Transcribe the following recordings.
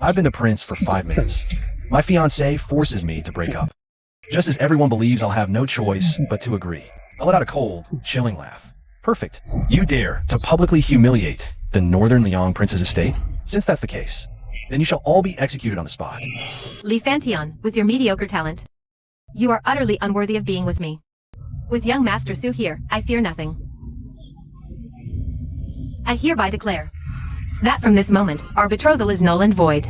I've been the prince for 5 minutes. My fiancée forces me to break up. Just as everyone believes I'll have no choice but to agree. I let out a cold, chilling laugh. Perfect. You dare to publicly humiliate the Northern Liang Prince's estate? Since that's the case, then you shall all be executed on the spot. Li Fantion, with your mediocre talent, you are utterly unworthy of being with me. With young Master Su here, I fear nothing. I hereby declare that from this moment, our betrothal is null and void.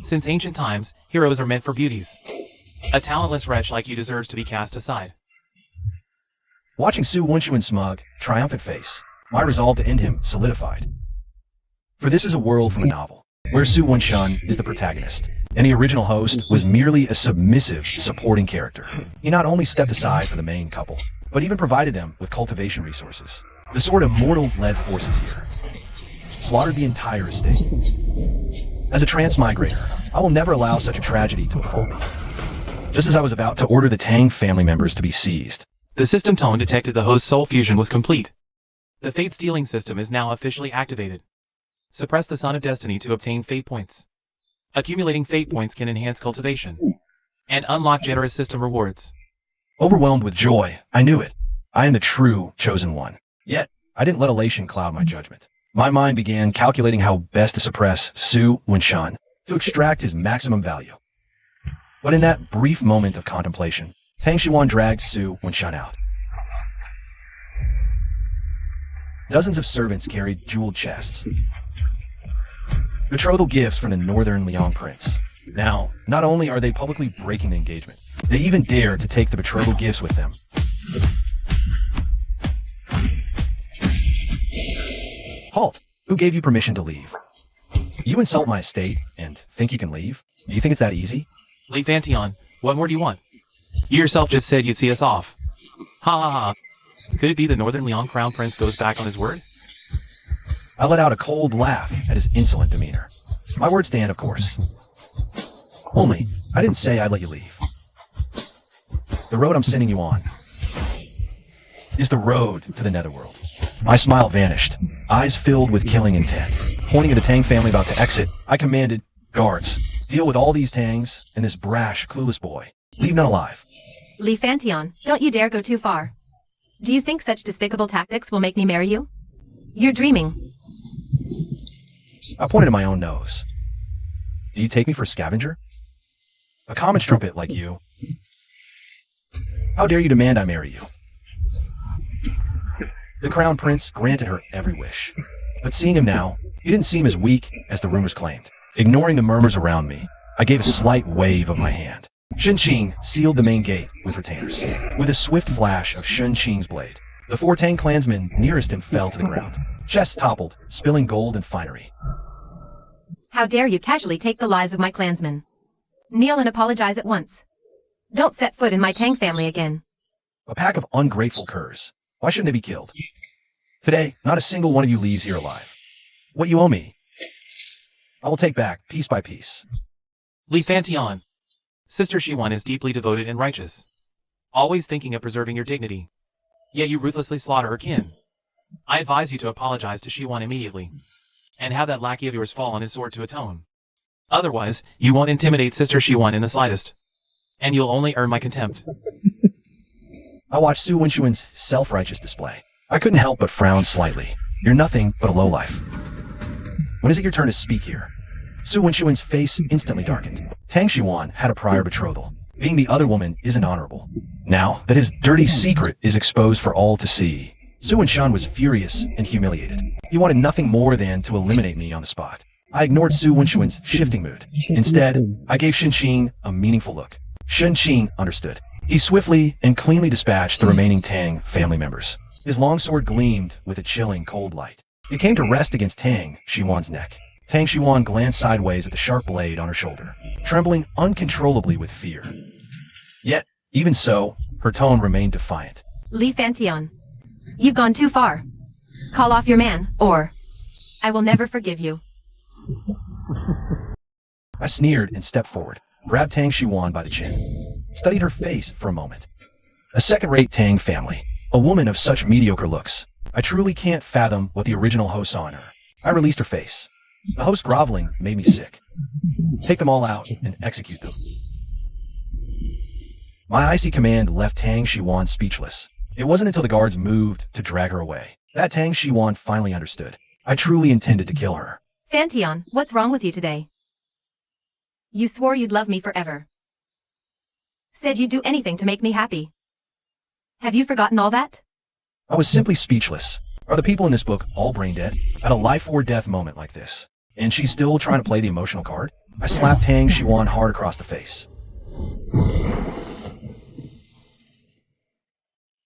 Since ancient times, heroes are meant for beauties. A talentless wretch like you deserves to be cast aside. Watching Su Wenshuan's smug, triumphant face, my resolve to end him solidified. For this is a world from a novel, where Su Wenshun is the protagonist, and the original host was merely a submissive, supporting character. He not only stepped aside for the main couple, but even provided them with cultivation resources. The sort of mortal-led forces here slaughtered the entire estate. As a transmigrator, I will never allow such a tragedy to befall me. Just as I was about to order the Tang family members to be seized, The system tone detected the host's soul fusion was complete. The fate stealing system is now officially activated. Suppress the Son of Destiny to obtain fate points. Accumulating fate points can enhance cultivation and unlock generous system rewards. overwhelmed with joy, I knew it. I am the true chosen one. Yet, I didn't let elation cloud my judgment. My mind began calculating how best to suppress Su Wenshun to extract his maximum value. But in that brief moment of contemplation, Tang Xuan dragged Su Wenshun out. Dozens of servants carried jeweled chests, betrothal gifts from the Northern Liang Prince. Now, not only are they publicly breaking the engagement, they even dare to take the betrothal gifts with them. Halt! Who gave you permission to leave? You insult my estate and think you can leave? Do you think it's that easy? Li Fantion, what more do you want? You yourself just said you'd see us off. Ha ha ha. Could it be the Northern Liang Crown Prince goes back on his word? I let out a cold laugh at his insolent demeanor. My word stand, of course. Only, I didn't say I'd let you leave. The road I'm sending you on is the road to the netherworld. My smile vanished, eyes filled with killing intent. Pointing at the Tang family about to exit, I commanded, guards, deal with all these Tangs and this brash, clueless boy. Leave none alive. Li Fantion, don't you dare go too far. Do you think such despicable tactics will make me marry you? You're dreaming. I pointed at my own nose. Do you take me for a scavenger? A common strumpet like you. How dare you demand I marry you? The Crown Prince granted her every wish. But seeing him now, he didn't seem as weak as the rumors claimed. Ignoring the murmurs around me, I gave a slight wave of my hand. Shun Qing sealed the main gate with retainers. With a swift flash of Shun Qing's blade, the 4 Tang clansmen nearest him fell to the ground. Chests toppled, spilling gold and finery. How dare you casually take the lives of my clansmen? Kneel and apologize at once. Don't set foot in my Tang family again. A pack of ungrateful curs. Why shouldn't they be killed? Today, not a single one of you leaves here alive. What you owe me, I will take back, piece by piece. Li Fantion, Sister Shiwan is deeply devoted and righteous, always thinking of preserving your dignity. Yet you ruthlessly slaughter her kin. I advise you to apologize to Shiwan immediately, and have that lackey of yours fall on his sword to atone. Otherwise, you won't intimidate Sister Shiwan in the slightest, and you'll only earn my contempt. I watched Su Wenshuan's self-righteous display. I couldn't help but frown slightly. You're nothing but a lowlife. When is it your turn to speak here? Su Wenshuan's face instantly darkened. Tang Xuan had a prior betrothal. Being the other woman isn't honorable. Now that his dirty secret is exposed for all to see, Su Wenshan was furious and humiliated. He wanted nothing more than to eliminate me on the spot. I ignored Su Wenshuan's shifting mood. Instead, I gave Shun Qing a meaningful look. Shun Qing understood. He swiftly and cleanly dispatched the remaining Tang family members. His longsword gleamed with a chilling cold light. It came to rest against Tang Xuan's neck. Tang Xuan glanced sideways at the sharp blade on her shoulder, trembling uncontrollably with fear. Yet, even so, her tone remained defiant. Li Fantion, you've gone too far. Call off your man, or I will never forgive you. I sneered and stepped forward, grabbed Tang Xuan by the chin, studied her face for a moment. A second-rate Tang family, a woman of such mediocre looks, I truly can't fathom what the original host saw in her. I released her face. The host groveling made me sick. Take them all out and execute them. My icy command left Tang Shiwan speechless. It wasn't until the guards moved to drag her away that Tang Shiwan finally understood. I truly intended to kill her. Fantion, what's wrong with you today? You swore you'd love me forever. Said you'd do anything to make me happy. Have you forgotten all that? I was simply speechless. Are the people in this book all brain dead? At a life or death moment like this, and she's still trying to play the emotional card? I slapped Tang Shiwan hard across the face.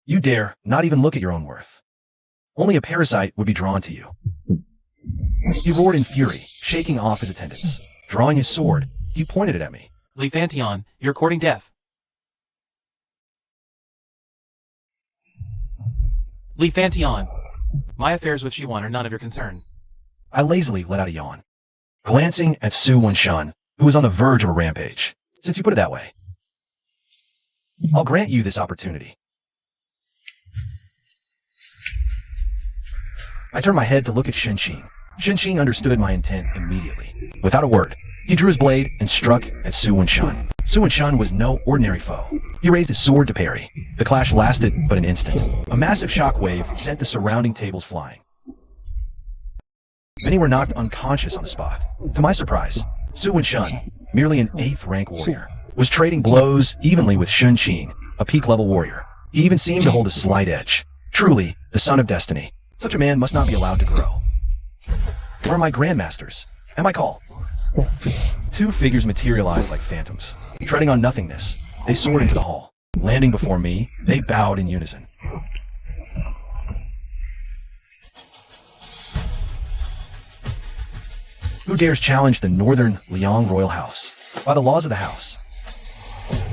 You dare not even look at your own worth. Only a parasite would be drawn to you. He roared in fury, shaking off his attendants. Drawing his sword, he pointed it at me. Li Fantion, you're courting death. Li Fantion, my affairs with Shiwan are none of your concern. I lazily let out a yawn, glancing at Su Wenshan, who was on the verge of a rampage. Since you put it that way, I'll grant you this opportunity. I turned my head to look at Shenqing. Shenqing understood my intent immediately. Without a word, he drew his blade and struck at Su Wenshan. Su Wenshan was no ordinary foe. He raised his sword to parry. The clash lasted but an instant. A massive shockwave sent the surrounding tables flying. Many were knocked unconscious on the spot. To my surprise, Su Wenshan, merely an 8th rank warrior, was trading blows evenly with Shenqing, a peak-level warrior. He even seemed to hold a slight edge. Truly, the son of destiny. Such a man must not be allowed to grow. Where are my grandmasters? And my call? 2 figures materialized like phantoms. Treading on nothingness, they soared into the hall. Landing before me, they bowed in unison. Who dares challenge the Northern Liang Royal House? By the laws of the house,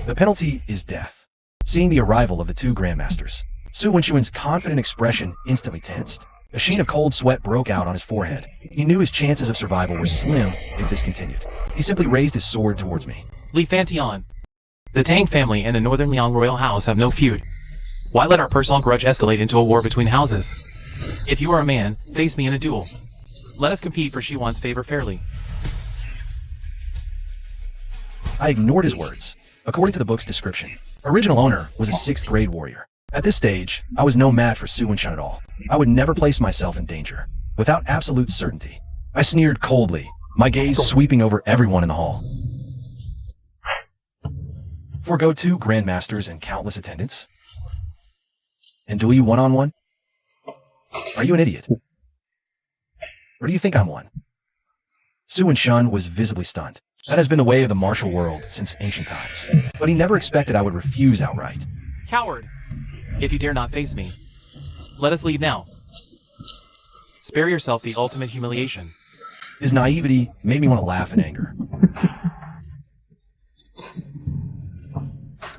the penalty is death. Seeing the arrival of the 2 grandmasters, Su Wenshuan's confident expression instantly tensed. A sheen of cold sweat broke out on his forehead. He knew his chances of survival were slim if this continued. He simply raised his sword towards me. Li Fantion, the Tang family and the Northern Liang Royal House have no feud. Why let our personal grudge escalate into a war between houses? If you are a man, face me in a duel. Let us compete for Shiwan's favor fairly. I ignored his words. According to the book's description, original owner was a 6th grade warrior. At this stage, I was no match for Su Wenshan at all. I would never place myself in danger. Without absolute certainty, I sneered coldly, my gaze sweeping over everyone in the hall. Forgo 2 grandmasters and countless attendants? And duel you one-on-one? Are you an idiot? Or do you think I'm one? Su Wenshan was visibly stunned. That has been the way of the martial world since ancient times. But he never expected I would refuse outright. Coward! If you dare not face me, let us leave now. Spare yourself the ultimate humiliation. His naivety made me want to laugh in anger.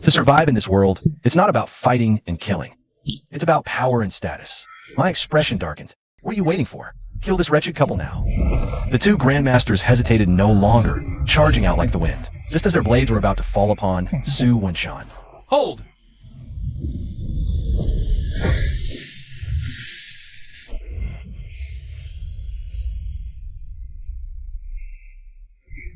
To survive in this world, it's not about fighting and killing. It's about power and status. My expression darkened. What are you waiting for? Kill this wretched couple now. The 2 grandmasters hesitated no longer, charging out like the wind, just as their blades were about to fall upon Su Wenshan. Hold!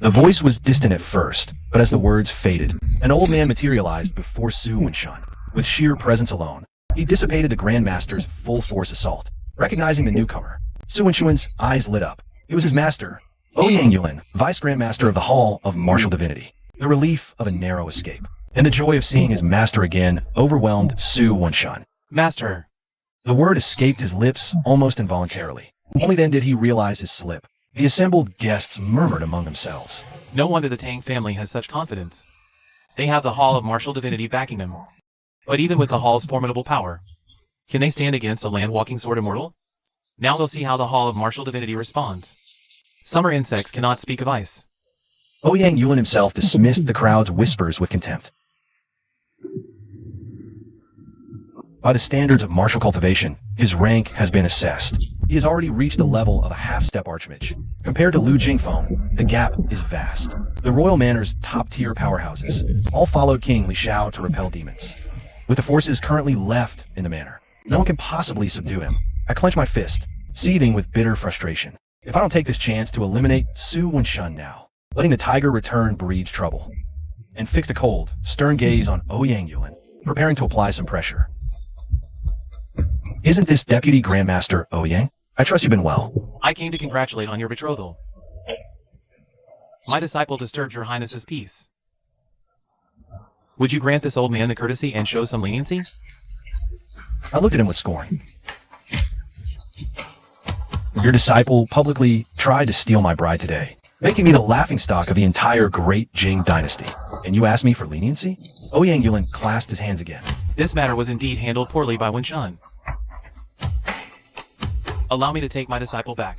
The voice was distant at first, but as the words faded, an old man materialized before Su Wenshan. With sheer presence alone, he dissipated the Grandmaster's full-force assault. Recognizing the newcomer, Su Wenshuan's eyes lit up. It was his master, Ouyang Yulin, Vice Grandmaster of the Hall of Martial Divinity. The relief of a narrow escape, and the joy of seeing his master again overwhelmed Su Wenshan. Master! The word escaped his lips almost involuntarily. Only then did he realize his slip. The assembled guests murmured among themselves. No wonder the Tang family has such confidence. They have the Hall of Martial Divinity backing them. But even with the Hall's formidable power, can they stand against a land-walking sword immortal? Now they'll see how the Hall of Martial Divinity responds. Summer insects cannot speak of ice. Ouyang Yulin himself dismissed the crowd's whispers with contempt. By the standards of martial cultivation, his rank has been assessed. He has already reached the level of a half-step archmage. Compared to Lu Jingfeng, the gap is vast. The royal manor's top-tier powerhouses all followed King Li Xiao to repel demons. With the forces currently left in the manor, no one can possibly subdue him. I clench my fist, seething with bitter frustration. If I don't take this chance to eliminate Su Wenshun now, letting the tiger return breeds trouble. And fixed a cold, stern gaze on Ouyang Yulin, preparing to apply some pressure. Isn't this Deputy Grandmaster Ouyang? I trust you've been well. I came to congratulate on your betrothal. My disciple disturbed your highness's peace. Would you grant this old man the courtesy and show some leniency? I looked at him with scorn. Your disciple publicly tried to steal my bride today, making me the laughingstock of the entire Great Jing dynasty. And you asked me for leniency? Ouyang Yulin clasped his hands again. This matter was indeed handled poorly by Wenshun. Allow me to take my disciple back.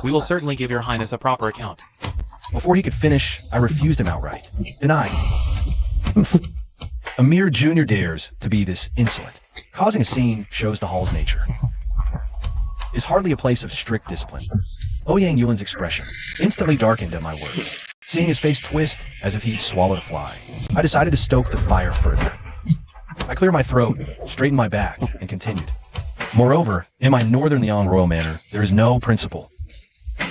We will certainly give your highness a proper account. Before he could finish, I refused him outright, denying. A mere junior dares to be this insolent. Causing a scene shows the hall's nature. Is hardly a place of strict discipline. Ouyang Yulin's expression instantly darkened at my words, seeing his face twist as if he'd swallowed a fly. I decided to stoke the fire further. I cleared my throat, straightened my back, and continued. Moreover, in my Northern Liang royal manor, there is no principle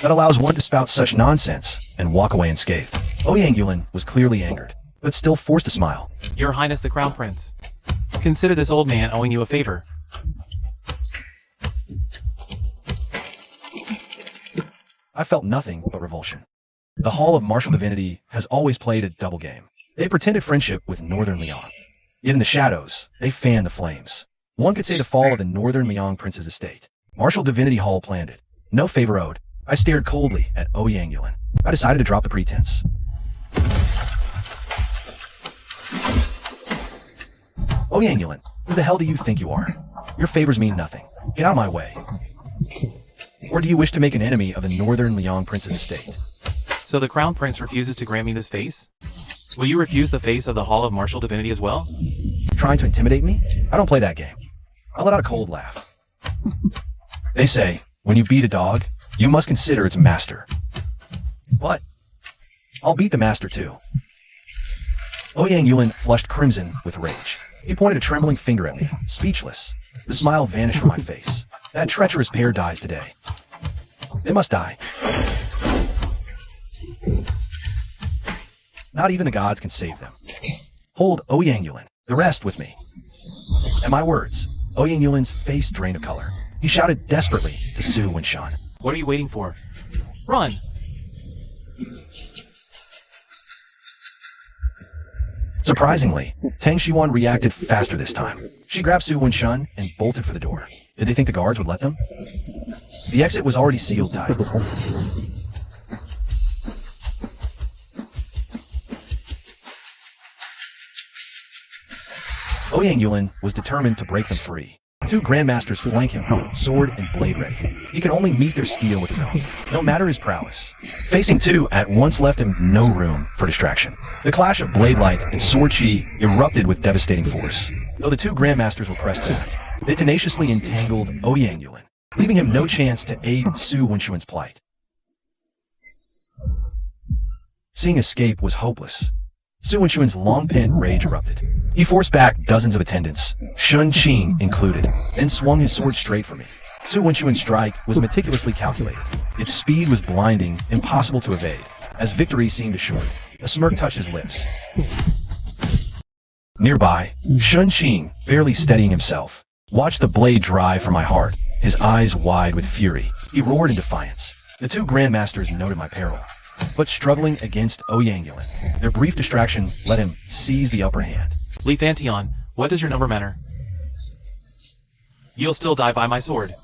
that allows one to spout such nonsense and walk away unscathed. Ouyang Yulin was clearly angered, but still forced a smile. Your Highness the Crown Prince, consider this old man owing you a favor. I felt nothing but revulsion. The Hall of Martial Divinity has always played a double game. They pretended friendship with Northern Liang. Yet in the shadows, they fanned the flames. One could say the fall of the Northern Liang Prince's estate. Martial Divinity Hall planned it. No favor owed. I stared coldly at Ouyang Yulin. I decided to drop the pretense. Ouyang Yulin, who the hell do you think you are? Your favors mean nothing. Get out of my way. Or do you wish to make an enemy of the Northern Liang Prince's estate? So the Crown Prince refuses to grant me this face? Will you refuse the face of the Hall of Martial Divinity as well? Trying to intimidate me? I don't play that game. I let out a cold laugh. They say, when you beat a dog, you must consider its master. What? I'll beat the master too. Ouyang Yulin flushed crimson with rage. He pointed a trembling finger at me, speechless. The smile vanished from my face. That treacherous pair dies today. They must die. Not even the gods can save them. Hold Ouyang Yulin, the rest with me. At my words, Ouyang Yulin's face drained of color. He shouted desperately to Su Wenshun. What are you waiting for? Run! Surprisingly, Tang Shiwan reacted faster this time. She grabbed Su Wenshun and bolted for the door. Did they think the guards would let them? The exit was already sealed tight. Ouyang Yulin was determined to break them free. Two grandmasters flank him, sword and blade ready. He could only meet their steel with his own, no matter his prowess. Facing two at once left him no room for distraction. The clash of blade light and sword chi erupted with devastating force. Though the two grandmasters were pressed back, they tenaciously entangled Ouyang Yulin, leaving him no chance to aid Su Wenshun's plight. Seeing escape was hopeless. Su Wenshun's long-pent rage erupted. He forced back dozens of attendants, Shun Qing included, then swung his sword straight for me. Su Wenshun's strike was meticulously calculated. Its speed was blinding, impossible to evade. As victory seemed assured, a smirk touched his lips. Nearby, Shun Qing, barely steadying himself, watched the blade drive from my heart, his eyes wide with fury. He roared in defiance. The two grandmasters noted my peril, but struggling against Ouyang Yulin, their brief distraction let him seize the upper hand. Li Fantion, what does your number matter? You'll still die by my sword.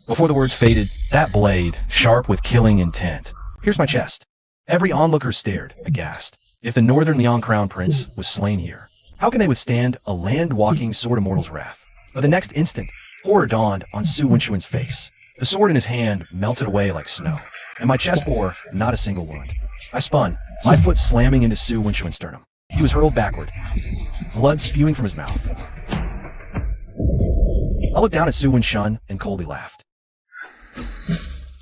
Before the words faded, that blade, sharp with killing intent, pierced my chest. Every onlooker stared, aghast. If the Northern Liang Crown Prince was slain here, how can they withstand a land-walking sword immortal's wrath? But the next instant, horror dawned on Su Wenshun's face. The sword in his hand melted away like snow, and my chest bore not a single wound. I spun, my foot slamming into Su Wenshun's sternum. He was hurled backward, blood spewing from his mouth. I looked down at Su Wenshun and coldly laughed.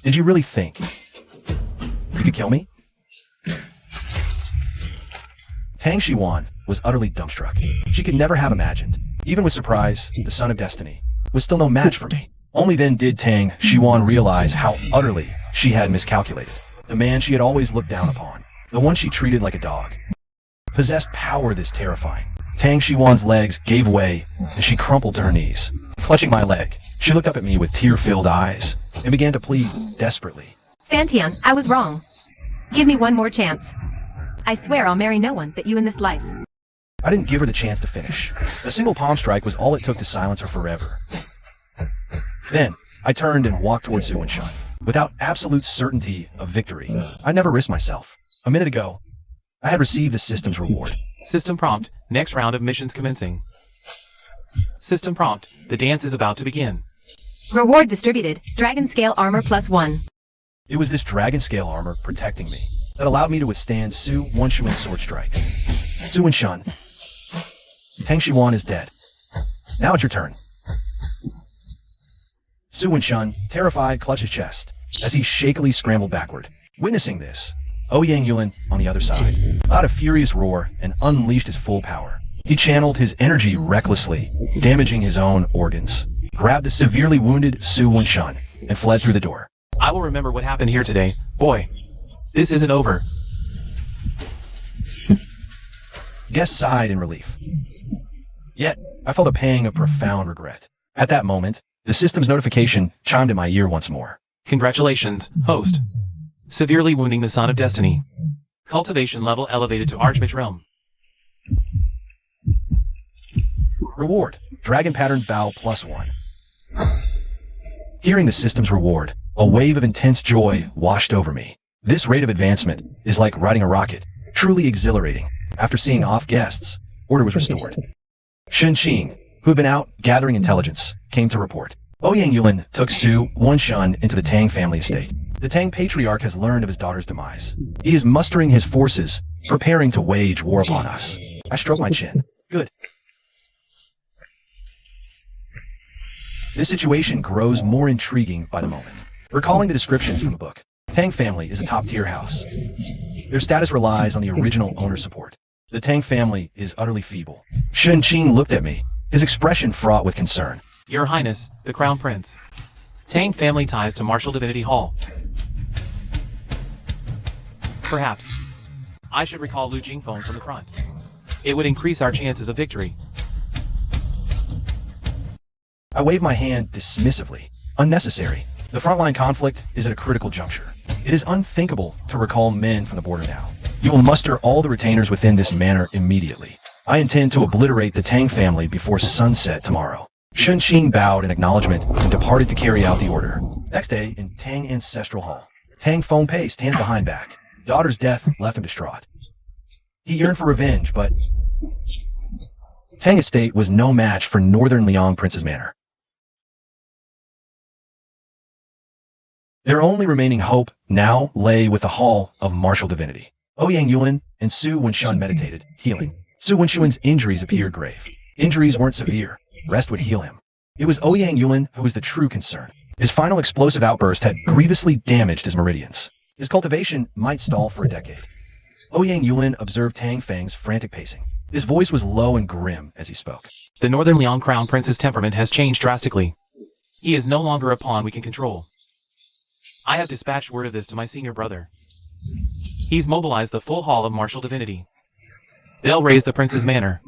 Did you really think you could kill me? Tang Shiwan was utterly dumbstruck. She could never have imagined Even with surprise, the son of destiny was still no match for me. Only then did Tang Xiwan realize how utterly she had miscalculated. The man she had always looked down upon, the one she treated like a dog, possessed power this terrifying. Tang Xiwan's legs gave way, and she crumpled to her knees. Clutching my leg, she looked up at me with tear-filled eyes and began to plead desperately. Fantian, I was wrong. Give me one more chance. I swear I'll marry no one but you in this life. I didn't give her the chance to finish. A single palm strike was all it took to silence her forever. Then, I turned and walked towards Su Wenshun. Without absolute certainty of victory, I never risked myself. A minute ago, I had received the system's reward. System prompt. Next round of missions commencing. System prompt. The dance is about to begin. Reward distributed. Dragon scale armor +1. It was this dragon scale armor protecting me that allowed me to withstand Su Wenshuan's sword strike. Su Wenshun, Tang Xiwan is dead. Now it's your turn. Su Wenshun, terrified, clutched his chest as he shakily scrambled backward. Witnessing this, Ouyang Yulin on the other side allowed a furious roar and unleashed his full power. He channeled his energy recklessly, damaging his own organs, grabbed the severely wounded Su Wenshun, and fled through the door. I will remember what happened here today. Boy, this isn't over. Guest sighed in relief. Yet, I felt a pang of profound regret. At that moment, the system's notification chimed in my ear once more. Congratulations, host. Severely wounding the Son of Destiny. Cultivation level elevated to Archmage Realm. Reward, Dragon Pattern Bow +1. Hearing the system's reward, a wave of intense joy washed over me. This rate of advancement is like riding a rocket, truly exhilarating. After seeing off guests, order was restored. Shen Qing, who had been out gathering intelligence, came to report. Ouyang Yulin took Su Wenshun into the Tang family estate. The Tang patriarch has learned of his daughter's demise. He is mustering his forces, preparing to wage war upon us. I stroked my chin. Good. This situation grows more intriguing by the moment. Recalling the descriptions from the book, Tang family is a top-tier house. Their status relies on the original owner's support. The Tang family is utterly feeble. Shen Qing looked at me, his expression fraught with concern. Your Highness, the Crown Prince. Tang family ties to Martial Divinity Hall. Perhaps. I should recall Lu Jingfeng from the front. It would increase our chances of victory. I waved my hand dismissively. Unnecessary. The frontline conflict is at a critical juncture. It is unthinkable to recall men from the border now. You will muster all the retainers within this manor immediately. I intend to obliterate the Tang family before sunset tomorrow. Shen Qing bowed in acknowledgement and departed to carry out the order. Next day, in Tang Ancestral Hall, Tang Fengpei stands behind back. Daughter's death left him distraught. He yearned for revenge, but Tang Estate was no match for Northern Liang Prince's manor. Their only remaining hope now lay with the Hall of Martial Divinity. Ouyang Yulin and Su Wenshun meditated, healing. Su Wenshuan's injuries appeared grave. Injuries weren't severe. Rest would heal him. It was Ouyang Yulin who was the true concern. His final explosive outburst had grievously damaged his meridians. His cultivation might stall for a decade. Ouyang Yulin observed Tang Feng's frantic pacing. His voice was low and grim as he spoke. The Northern Liang Crown Prince's temperament has changed drastically. He is no longer a pawn we can control. I have dispatched word of this to my senior brother. He's mobilized the full Hall of Martial Divinity. They'll raise the Prince's manor.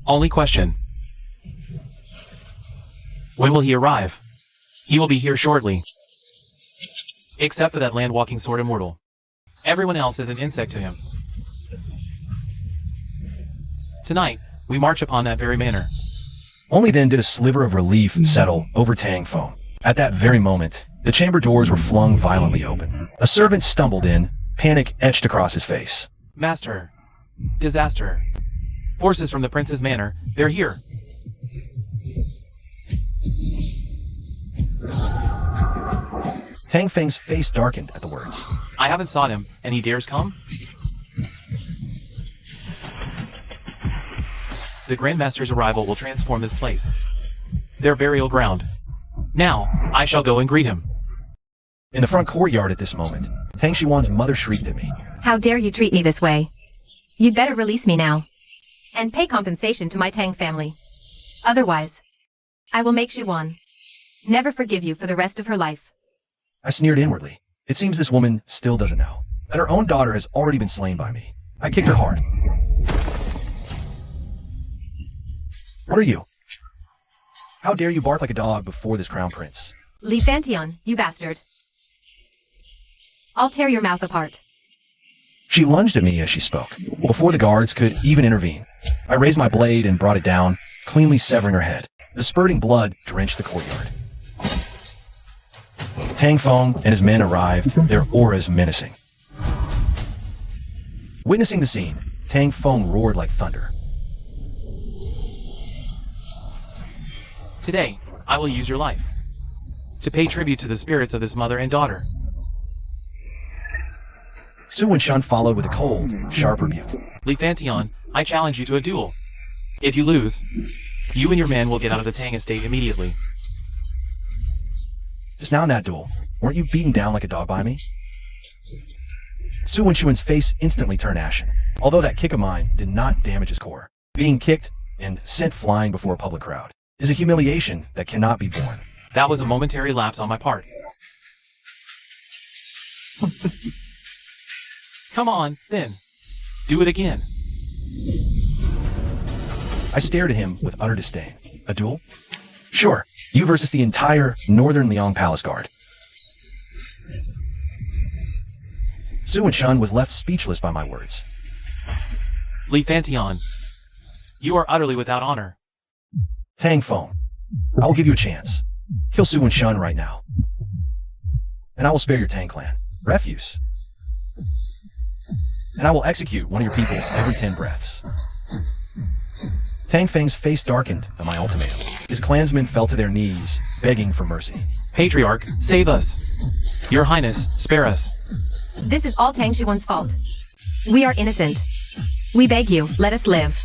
Only question. When will he arrive? He will be here shortly. Except for that land-walking sword immortal. Everyone else is an insect to him. Tonight, we march upon that very manor. Only then did a sliver of relief settle over Tang Feng. At that very moment, the chamber doors were flung violently open. A servant stumbled in, panic etched across his face. Master. Disaster. Forces from the Prince's manor, they're here. Tang Feng's face darkened at the words. I haven't sought him, and he dares come? The Grandmaster's arrival will transform this place. Their burial ground. Now, I shall go and greet him. In the front courtyard at this moment, Tang Xiwan's mother shrieked at me. How dare you treat me this way? You'd better release me now. And pay compensation to my Tang family. Otherwise, I will make Xiwan never forgive you for the rest of her life. I sneered inwardly. It seems this woman still doesn't know that her own daughter has already been slain by me. I kicked her hard. What are you? How dare you bark like a dog before this crown prince? Li Fantion, you bastard. I'll tear your mouth apart. She lunged at me as she spoke, before the guards could even intervene. I raised my blade and brought it down, cleanly severing her head. The spurting blood drenched the courtyard. Tang Feng and his men arrived, their auras menacing. Witnessing the scene, Tang Feng roared like thunder. Today, I will use your life to pay tribute to the spirits of this mother and daughter. Su Wenshun followed with a cold, sharp rebuke. Li Fantion, I challenge you to a duel. If you lose, you and your men will get out of the Tang estate immediately. Just now in that duel, weren't you beaten down like a dog by me? Su Wenshun's face instantly turned ashen, although that kick of mine did not damage his core. Being kicked and sent flying before a public crowd is a humiliation that cannot be borne. That was a momentary lapse on my part. Come on, then. Do it again. I stared at him with utter disdain. A duel? Sure, you versus the entire Northern Liang Palace Guard. Su Wenshun was left speechless by my words. Li Fantion, you are utterly without honor. Tang Feng, I will give you a chance. Kill Su Wenshun right now. And I will spare your Tang clan. Refuse. And I will execute one of your people every 10 breaths. Tang Feng's face darkened at my ultimatum. His clansmen fell to their knees, begging for mercy. Patriarch, save us. Your Highness, spare us. This is all Tang Xiwan's fault. We are innocent. We beg you, let us live.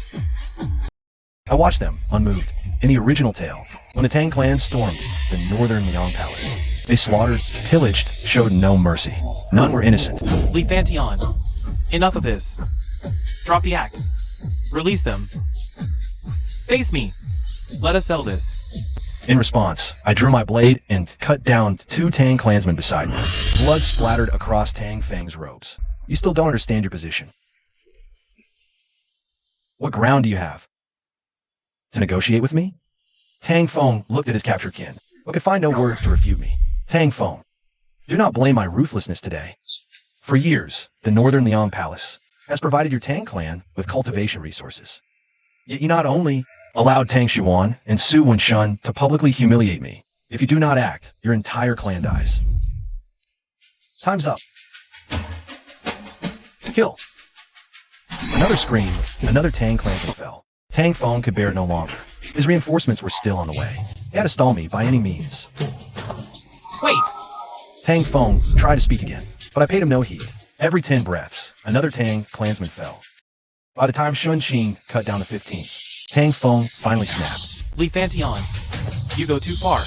I watched them, unmoved. In the original tale, when the Tang clan stormed the Northern Liang Palace, they slaughtered, pillaged, showed no mercy. None were innocent. Li Fantion, enough of this. Drop the act. Release them. Face me. Let us settle this. In response, I drew my blade and cut down 2 Tang clansmen beside me. Blood splattered across Tang Feng's robes. You still don't understand your position. What ground do you have to negotiate with me? Tang Feng looked at his captured kin, but could find no words to refute me. Tang Feng, do not blame my ruthlessness today. For years, the Northern Liang Palace has provided your Tang clan with cultivation resources. Yet you not only allowed Tang Xiwan and Su Wenshun to publicly humiliate me. If you do not act, your entire clan dies. Time's up. Kill. Another scream, another Tang clansman fell. Tang Feng could bear it no longer. His reinforcements were still on the way. He had to stall me by any means. Wait! Tang Feng tried to speak again, but I paid him no heed. Every 10 breaths, another Tang clansman fell. By the time Shun Qing cut down to 15, Tang Feng finally snapped. Li Fantion, you go too far.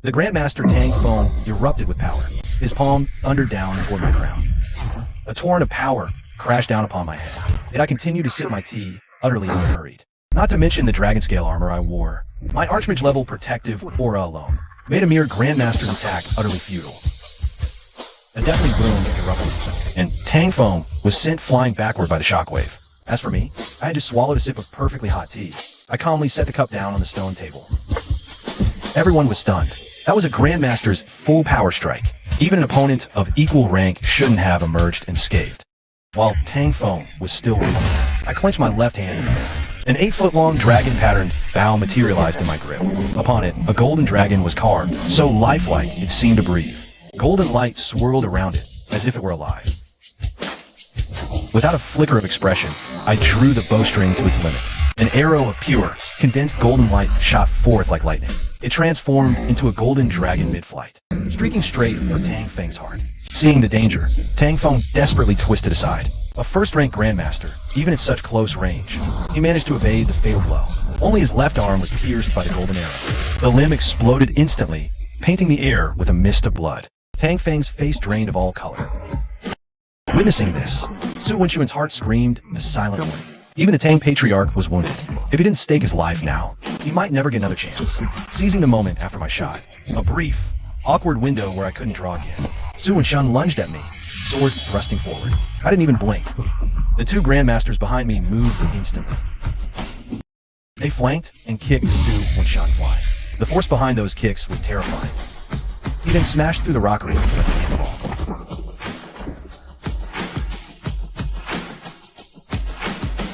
The Grandmaster Tang Feng erupted with power. His palm thundered down toward my crown. A torrent of power crashed down upon my head, yet I continued to sip my tea, utterly unhurried. Not to mention the dragon scale armor I wore. My Archmage level protective aura alone made a mere Grandmaster's attack utterly futile. A deafening boom erupted, and Tang Feng was sent flying backward by the shockwave. As for me, I had just swallowed a sip of perfectly hot tea. I calmly set the cup down on the stone table. Everyone was stunned. That was a Grandmaster's full power strike. Even an opponent of equal rank shouldn't have emerged unscathed. While Tang Feng was still weak, I clenched my left hand in the air. An 8-foot-long dragon-patterned bow materialized in my grip. Upon it, a golden dragon was carved, so lifelike it seemed to breathe. Golden light swirled around it, as if it were alive. Without a flicker of expression, I drew the bowstring to its limit. An arrow of pure, condensed golden light shot forth like lightning. It transformed into a golden dragon mid-flight, streaking straight for Tang Feng's heart. Seeing the danger, Tang Feng desperately twisted aside. A first-rank Grandmaster, even at such close range, he managed to evade the fatal blow. Only his left arm was pierced by the golden arrow. The limb exploded instantly, painting the air with a mist of blood. Tang Feng's face drained of all color. Witnessing this, Su Wenchuan's heart screamed a silent warning. Even the Tang Patriarch was wounded. If he didn't stake his life now, he might never get another chance. Seizing the moment after my shot, a brief, awkward window where I couldn't draw again, Su Wenshun lunged at me, sword thrusting forward. I didn't even blink. The two grandmasters behind me moved instantly. They flanked and kicked Su Wenshun flying. The force behind those kicks was terrifying. He then smashed through the rockery and went to the ball.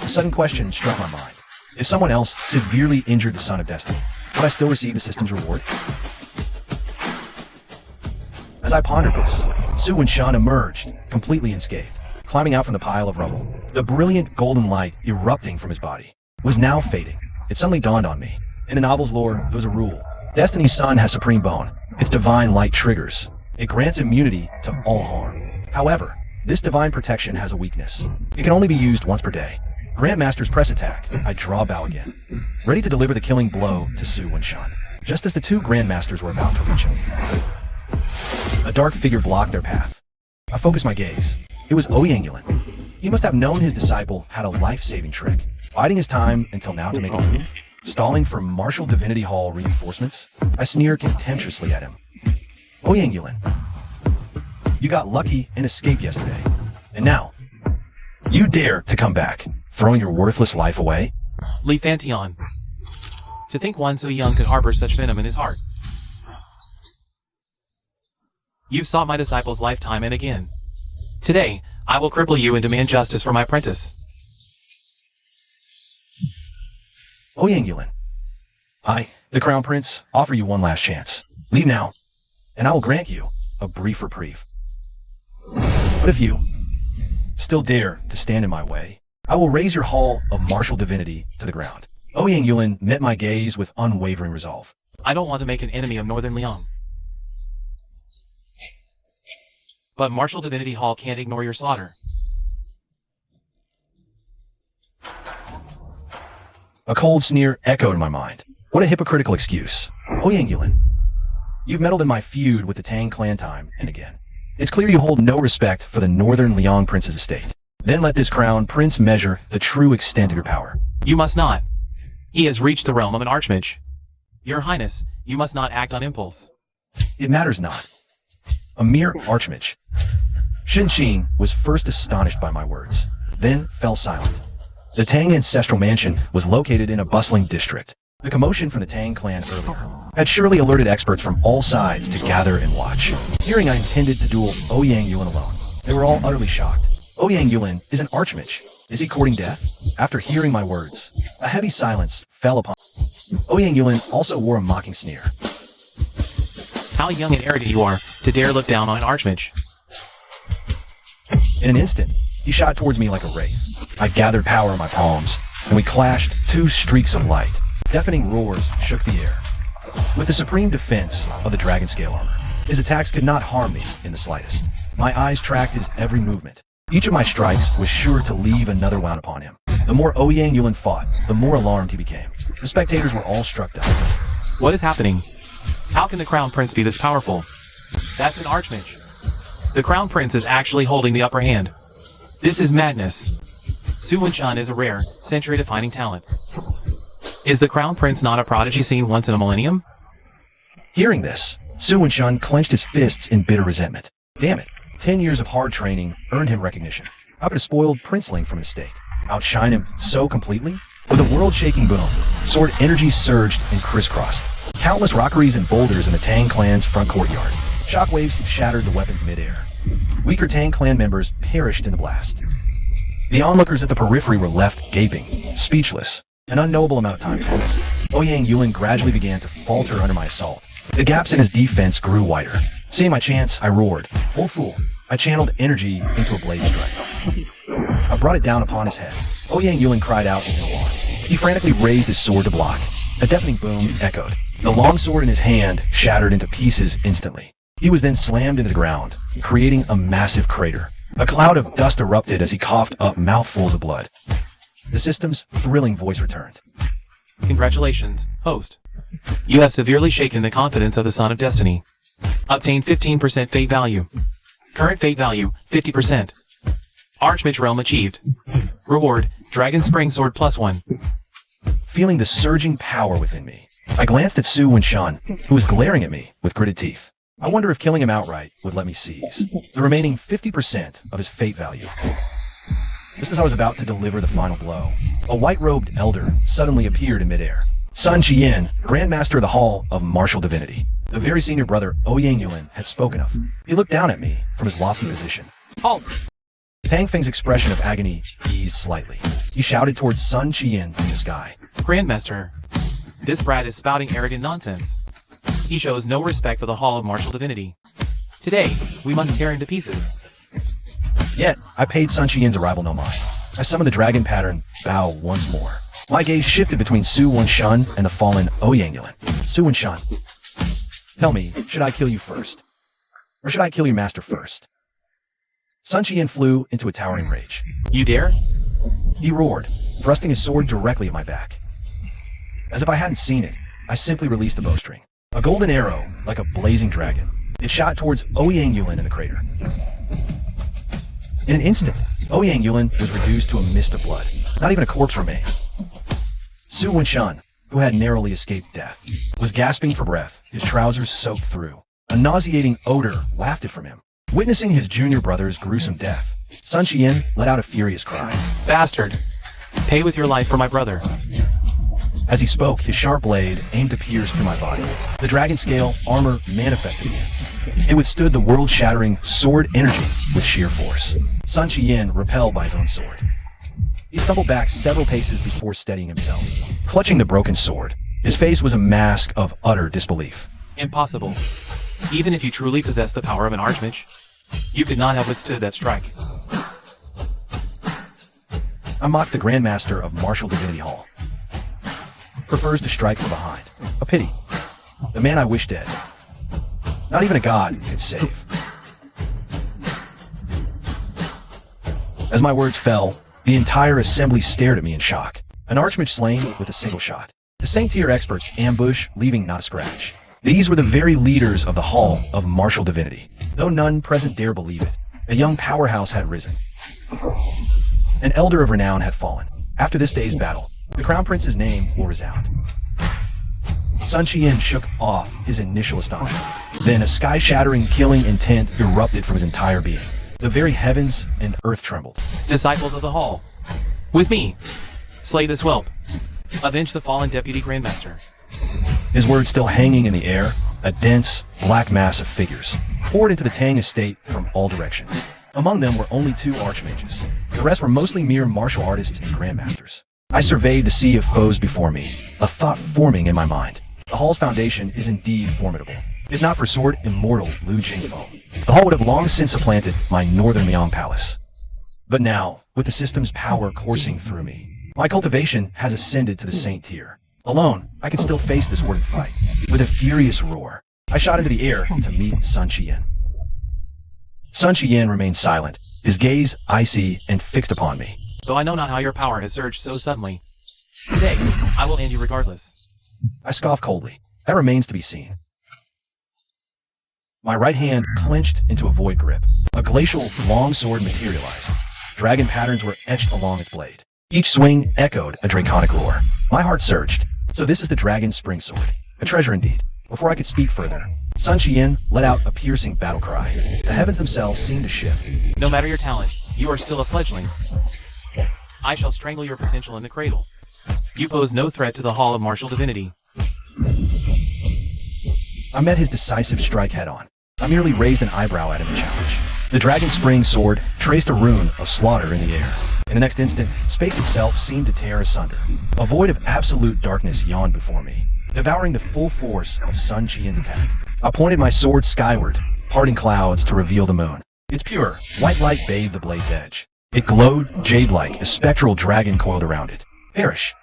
A sudden question struck my mind. If someone else severely injured the Son of Destiny, would I still receive the system's reward? As I pondered this, Su Wenshun emerged, completely unscathed, climbing out from the pile of rubble. The brilliant golden light erupting from his body was now fading. It suddenly dawned on me. In the novel's lore, there was a rule. Destiny's Son has supreme bone. Its divine light triggers. It grants immunity to all harm. However, this divine protection has a weakness. It can only be used once per day. Grandmaster's press attack. I draw bow again, ready to deliver the killing blow to Su Wenshun, just as the two grandmasters were about to reach him. A dark figure blocked their path. I focused my gaze. It was Ouyang. He must have known his disciple had a life-saving trick, biding his time until now to make a move, stalling for Martial Divinity Hall reinforcements. I sneered contemptuously at him. Ouyang, you got lucky and escaped yesterday, and now you dare to come back, throwing your worthless life away? Li Fantion. To think one so young could harbor such venom in his heart. You've sought my disciple's life time and again. Today, I will cripple you and demand justice for my apprentice. Ouyang, I, the Crown Prince, offer you one last chance. Leave now, and I will grant you a brief reprieve. But if you still dare to stand in my way, I will raise your hall of martial divinity to the ground. Ouyang met my gaze with unwavering resolve. I don't want to make an enemy of Northern Liang. But Martial Divinity Hall can't ignore your slaughter. A cold sneer echoed in my mind. What a hypocritical excuse. Ouyang, you've meddled in my feud with the Tang clan time and again. It's clear you hold no respect for the Northern Liang Prince's estate. Then let this Crown Prince measure the true extent of your power. You must not. He has reached the realm of an archmage. Your Highness, you must not act on impulse. It matters not. A mere archmage. Shin was first astonished by my words, then fell silent. The Tang ancestral mansion was located in a bustling district. The commotion from the Tang clan earlier had surely alerted experts from all sides to gather and watch. Hearing I intended to duel Ouyang alone, they were all utterly shocked. Ouyang is an archmage. Is he courting death? After hearing my words, a heavy silence fell upon Ouyang also wore a mocking sneer. How young and arrogant you are to dare look down on an archmage. In an instant, he shot towards me like a wraith. I gathered power in my palms, and we clashed two streaks of light. Deafening roars shook the air. With the supreme defense of the dragon scale armor, his attacks could not harm me in the slightest. My eyes tracked his every movement. Each of my strikes was sure to leave another wound upon him. The more Ouyang fought, the more alarmed he became. The spectators were all struck dumb. What is happening? How can the Crown Prince be this powerful? That's an archmage. The Crown Prince is actually holding the upper hand. This is madness. Su Wenshun is a rare, century-defining talent. Is the Crown Prince not a prodigy seen once in a millennium? Hearing this, Su Wenshun clenched his fists in bitter resentment. Damn it, 10 years of hard training earned him recognition. How could a spoiled princeling from an estate outshine him so completely? With a world-shaking boom, sword energy surged and crisscrossed. Countless rockeries and boulders in the Tang clan's front courtyard. Shockwaves shattered the weapons midair. Weaker Tang clan members perished in the blast. The onlookers at the periphery were left gaping, speechless. An unknowable amount of time passed. Ouyang gradually began to falter under my assault. The gaps in his defense grew wider. Seeing my chance, I roared. Old fool. I channeled energy into a blade strike. I brought it down upon his head. Ouyang cried out in alarm. He frantically raised his sword to block. A deafening boom echoed. The long sword in his hand shattered into pieces instantly. He was then slammed into the ground, creating a massive crater. A cloud of dust erupted as he coughed up mouthfuls of blood. The system's thrilling voice returned. Congratulations, host. You have severely shaken the confidence of the Son of Destiny. Obtain 15% fate value. Current fate value, 50%. Archmage realm achieved. Reward, Dragon Spring Sword +1. Feeling the surging power within me, I glanced at Su Wenshan, who was glaring at me with gritted teeth. I wonder if killing him outright would let me seize the remaining 50% of his fate value. Just as I was about to deliver the final blow, a white-robed elder suddenly appeared in midair. Sun Qian, Grandmaster of the Hall of Martial Divinity, the very senior brother Ouyang Yuan had spoken of. He looked down at me from his lofty position. Halt! Tang Feng's expression of agony eased slightly. He shouted towards Sun Qian in the sky. Grandmaster, this brat is spouting arrogant nonsense. He shows no respect for the Hall of Martial Divinity. Today, we must tear him to pieces. Yet, I paid Sun Qian's arrival no mind. I summoned the dragon pattern, bow once more. My gaze shifted between Su Wenshan and the fallen Ouyang Yuan. Su Wenshan, tell me, should I kill you first? Or should I kill your master first? Sun Qian flew into a towering rage. You dare? He roared, thrusting his sword directly at my back. As if I hadn't seen it, I simply released the bowstring. A golden arrow, like a blazing dragon. It shot towards Ouyang Yuan in the crater. In an instant, Ouyang Yuan was reduced to a mist of blood. Not even a corpse remained. Su Wenshan, who had narrowly escaped death, was gasping for breath, his trousers soaked through. A nauseating odor wafted from him. Witnessing his junior brother's gruesome death, Sun Qian let out a furious cry. Bastard! Pay with your life for my brother. As he spoke, his sharp blade aimed to pierce through my body. The dragon scale armor manifested again. It withstood the world-shattering sword energy with sheer force. Sun Qian repelled by his own sword. He stumbled back several paces before steadying himself. Clutching the broken sword, his face was a mask of utter disbelief. Impossible. Even if you truly possess the power of an archmage, you could not have withstood that strike. I mocked the Grandmaster of Martial Divinity Hall. Prefers to strike from behind. A pity. The man I wish dead. Not even a god could save. As my words fell, the entire assembly stared at me in shock. An archmage slain with a single shot. The Saint-tier experts ambush, leaving not a scratch. These were the very leaders of the Hall of Martial Divinity. Though none present dare believe it, a young powerhouse had risen. An elder of renown had fallen. After this day's battle, the Crown Prince's name will resound. Sun Qian shook off his initial astonishment. Then a sky-shattering killing intent erupted from his entire being. The very heavens and earth trembled. Disciples of the Hall, with me, slay this whelp. Avenge the fallen Deputy Grandmaster. His words still hanging in the air, a dense, black mass of figures poured into the Tang estate from all directions. Among them were only 2 archmages. The rest were mostly mere martial artists and grandmasters. I surveyed the sea of foes before me, a thought forming in my mind. The Hall's foundation is indeed formidable. If not for sword immortal Lu Jingfo, the Hall would have long since supplanted my northern Liang palace. But now, with the system's power coursing through me, my cultivation has ascended to the Saint tier. Alone, I can still face this worded fight. With a furious roar, I shot into the air to meet Sun Qian. Sun Qian remained silent, his gaze icy and fixed upon me. Though I know not how your power has surged so suddenly, today, I will end you regardless. I scoffed coldly. That remains to be seen. My right hand clenched into a void grip. A glacial longsword materialized. Dragon patterns were etched along its blade. Each swing echoed a draconic lore. My heart surged. So this is the Dragon Spring Sword. A treasure indeed. Before I could speak further, Sun Qian let out a piercing battle cry. The heavens themselves seemed to shift. No matter your talent, you are still a fledgling. I shall strangle your potential in the cradle. You pose no threat to the Hall of Martial Divinity. I met his decisive strike head-on. I merely raised an eyebrow at him in challenge. The Dragon Spring Sword traced a rune of slaughter in the air. In the next instant, space itself seemed to tear asunder. A void of absolute darkness yawned before me, devouring the full force of Sun Qian's attack. I pointed my sword skyward, parting clouds to reveal the moon. Its pure, white light bathed the blade's edge. It glowed jade-like, a spectral dragon coiled around it. Perish!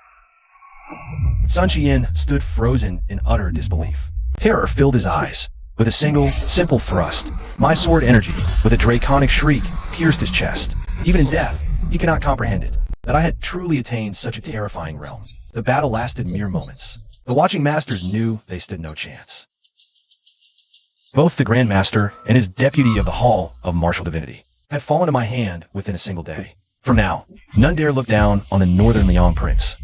Sun Qian stood frozen in utter disbelief. Terror filled his eyes. With a single, simple thrust, my sword energy, with a draconic shriek, pierced his chest. Even in death, he could not comprehend it, that I had truly attained such a terrifying realm. The battle lasted mere moments. The watching masters knew they stood no chance. Both the Grand Master and his deputy of the Hall of Martial Divinity had fallen to my hand within a single day. From now, none dare look down on the Northern Liang Prince.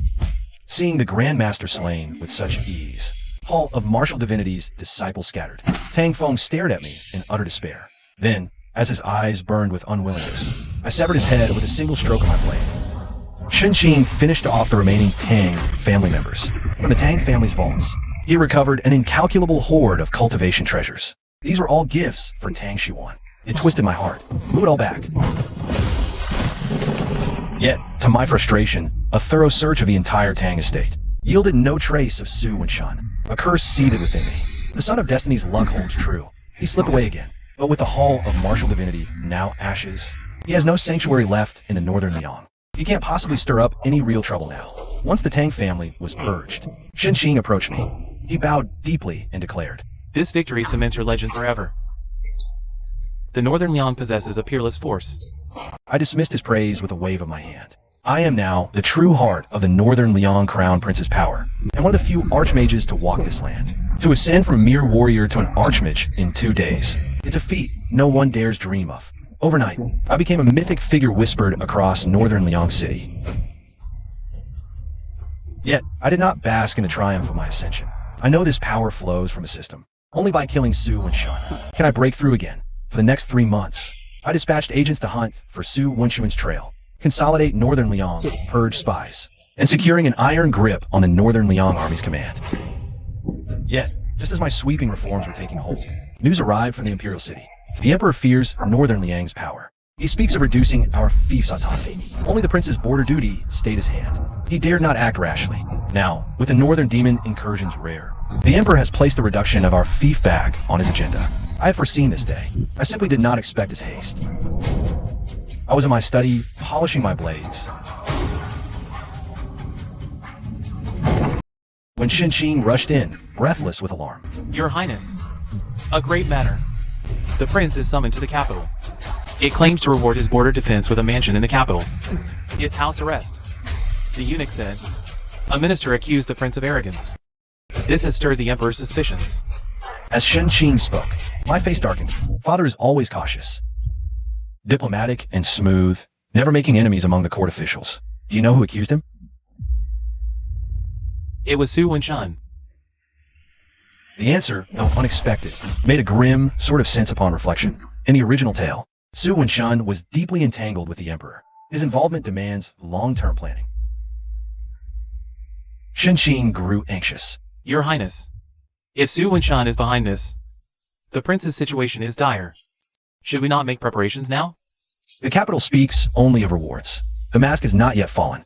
Seeing the Grand Master slain with such ease, Hall of martial divinities, disciples scattered, Tang Feng stared at me in utter despair. Then, as his eyes burned with unwillingness, I severed his head with a single stroke of my blade. Shen Qing finished off the remaining Tang family members. From the Tang family's vaults, he recovered an incalculable hoard of cultivation treasures. These were all gifts for Tang Xiwan. It twisted my heart. Move it all back. Yet, to my frustration, a thorough search of the entire Tang estate yielded no trace of Su Wenshan. A curse seeded within me. The Son of Destiny's luck holds true. He slipped away again, but with the Hall of Martial Divinity now ashes, he has no sanctuary left in the Northern Liang. He can't possibly stir up any real trouble now. Once the Tang family was purged, Shen Qing approached me. He bowed deeply and declared, This victory cements your legend forever. The Northern Liang possesses a peerless force. I dismissed his praise with a wave of my hand. I am now the true heart of the Northern Liang Crown Prince's power, and one of the few archmages to walk this land. To ascend from mere warrior to an archmage in 2 days, it's a feat no one dares dream of. Overnight, I became a mythic figure whispered across Northern Liang City. Yet, I did not bask in the triumph of my ascension. I know this power flows from a system. Only by killing Su Wenshan can I break through again. For the next 3 months, I dispatched agents to hunt for Su Wenshuan's trail, consolidate Northern Liang, purge spies, and securing an iron grip on the Northern Liang Army's command. Yet, just as my sweeping reforms were taking hold, news arrived from the Imperial City. The Emperor fears Northern Liang's power. He speaks of reducing our fief's autonomy. Only the prince's border duty stayed his hand. He dared not act rashly. Now, with the Northern Demon incursions rare, the Emperor has placed the reduction of our fief back on his agenda. I had foreseen this day. I simply did not expect his haste. I was in my study, polishing my blades, when Shen Qing rushed in, breathless with alarm. Your Highness. A great matter. The prince is summoned to the capital. It claims to reward his border defense with a mansion in the capital. It's house arrest. The eunuch said. A minister accused the prince of arrogance. This has stirred the emperor's suspicions. As Shen Qing spoke, my face darkened. Father is always cautious, diplomatic and smooth, never making enemies among the court officials. Do you know who accused him? It was Su Wenshan. The answer, though unexpected, made a grim sort of sense upon reflection. In the original tale, Su Wenshan was deeply entangled with the emperor. His involvement demands long-term planning. Shen Qing grew anxious. Your Highness. If Su Wenshan is behind this, the prince's situation is dire. Should we not make preparations now? The capital speaks only of rewards. The mask has not yet fallen.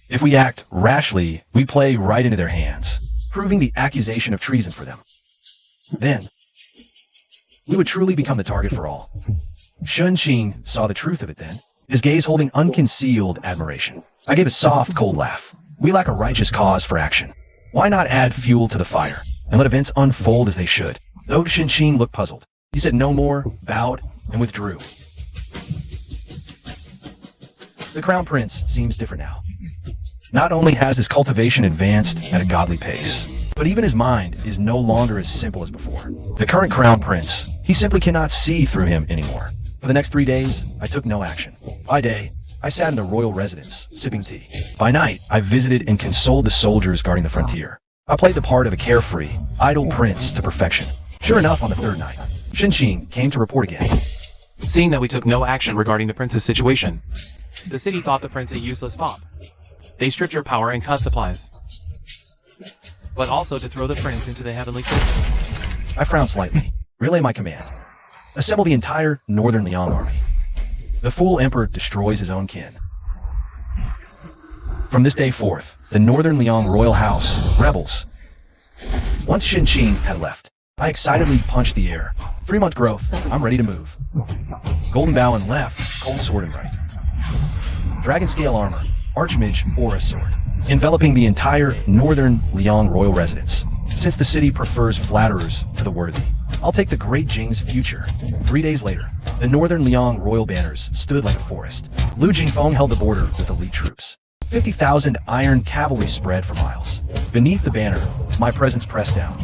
If we act rashly, we play right into their hands, proving the accusation of treason for them. Then, we would truly become the target for all. Shen Qing saw the truth of it then, his gaze holding unconcealed admiration. I gave a soft, cold laugh. We lack a righteous cause for action. Why not add fuel to the fire, and let events unfold as they should? Though Shen Qing looked puzzled, he said no more, bowed, and withdrew. The Crown Prince seems different now. Not only has his cultivation advanced at a godly pace, but even his mind is no longer as simple as before. The current Crown Prince, he simply cannot see through him anymore. For the next 3 days, I took no action. By day, I sat in the royal residence, sipping tea. By night, I visited and consoled the soldiers guarding the frontier. I played the part of a carefree, idle prince to perfection. Sure enough, on the 3rd night, Shen Qing came to report again. Seeing that we took no action regarding the prince's situation, the city thought the prince a useless fop. They stripped your power and cut supplies, but also to throw the prince into the heavenly court. I frowned slightly. Relay my command. Assemble the entire Northern Liang army. The fool emperor destroys his own kin. From this day forth, the Northern Liang royal house rebels. Once Shen Qing had left, I excitedly punched the air. 3-month growth, I'm ready to move. Golden bow and left, cold sword and right. Dragon scale armor, archmage aura sword, enveloping the entire Northern Liang royal residence. Since the city prefers flatterers to the worthy, I'll take the great Jing's future. 3 days later, the Northern Liang royal banners stood like a forest. Lu Jingfeng held the border with elite troops. 50,000 iron cavalry spread for miles. Beneath the banner, my presence pressed down,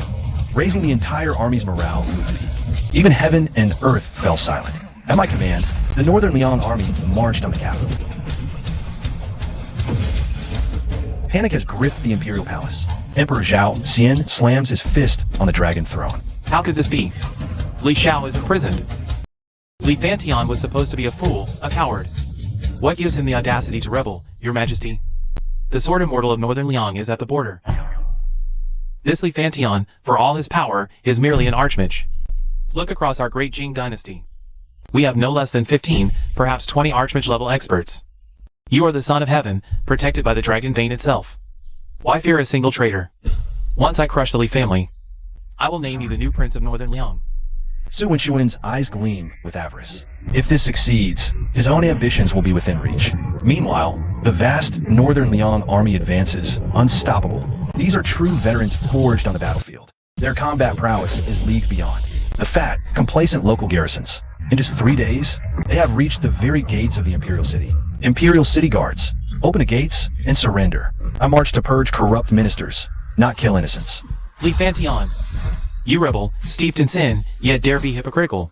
raising the entire army's morale to its peak. Even heaven and earth fell silent. At my command, The Northern Liang army marched on the capital. Panic has gripped the imperial palace. Emperor Zhao Xian slams his fist on the dragon throne. How could this be? Li Shao is imprisoned. Li Fantian was supposed to be a fool, a coward. What gives him the audacity to rebel, Your Majesty? The sword immortal of Northern Liang is at the border. This Li Fantian, for all his power, is merely an archmage. Look across our great Jing dynasty. We have no less than 15, perhaps 20 archmage-level experts. You are the son of heaven, protected by the dragon vein itself. Why fear a single traitor? Once I crush the Li family, I will name you the new prince of Northern Liang. Su Wenxuan's eyes gleam with avarice. If this succeeds, his own ambitions will be within reach. Meanwhile, the vast Northern Liang army advances, unstoppable. These are true veterans forged on the battlefield. Their combat prowess is leagues beyond the fat, complacent local garrisons. In just 3 days, they have reached the very gates of the Imperial City. Imperial City Guards, open the gates and surrender. I march to purge corrupt ministers, not kill innocents. Li Fantian, you rebel, steeped in sin, yet dare be hypocritical.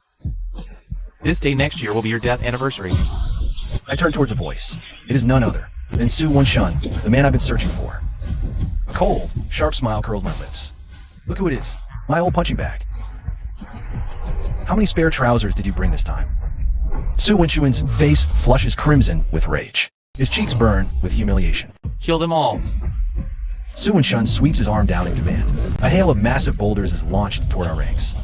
This day next year will be your death anniversary. I turn towards a voice. It is none other than Su Wenxuan, the man I've been searching for. A cold, sharp smile curls my lips. Look who it is, my old punching bag. How many spare trousers did you bring this time? Su Wenxuan's face flushes crimson with rage. His cheeks burn with humiliation. Kill them all. Su Wenxuan sweeps his arm down in command. A hail of massive boulders is launched toward our ranks.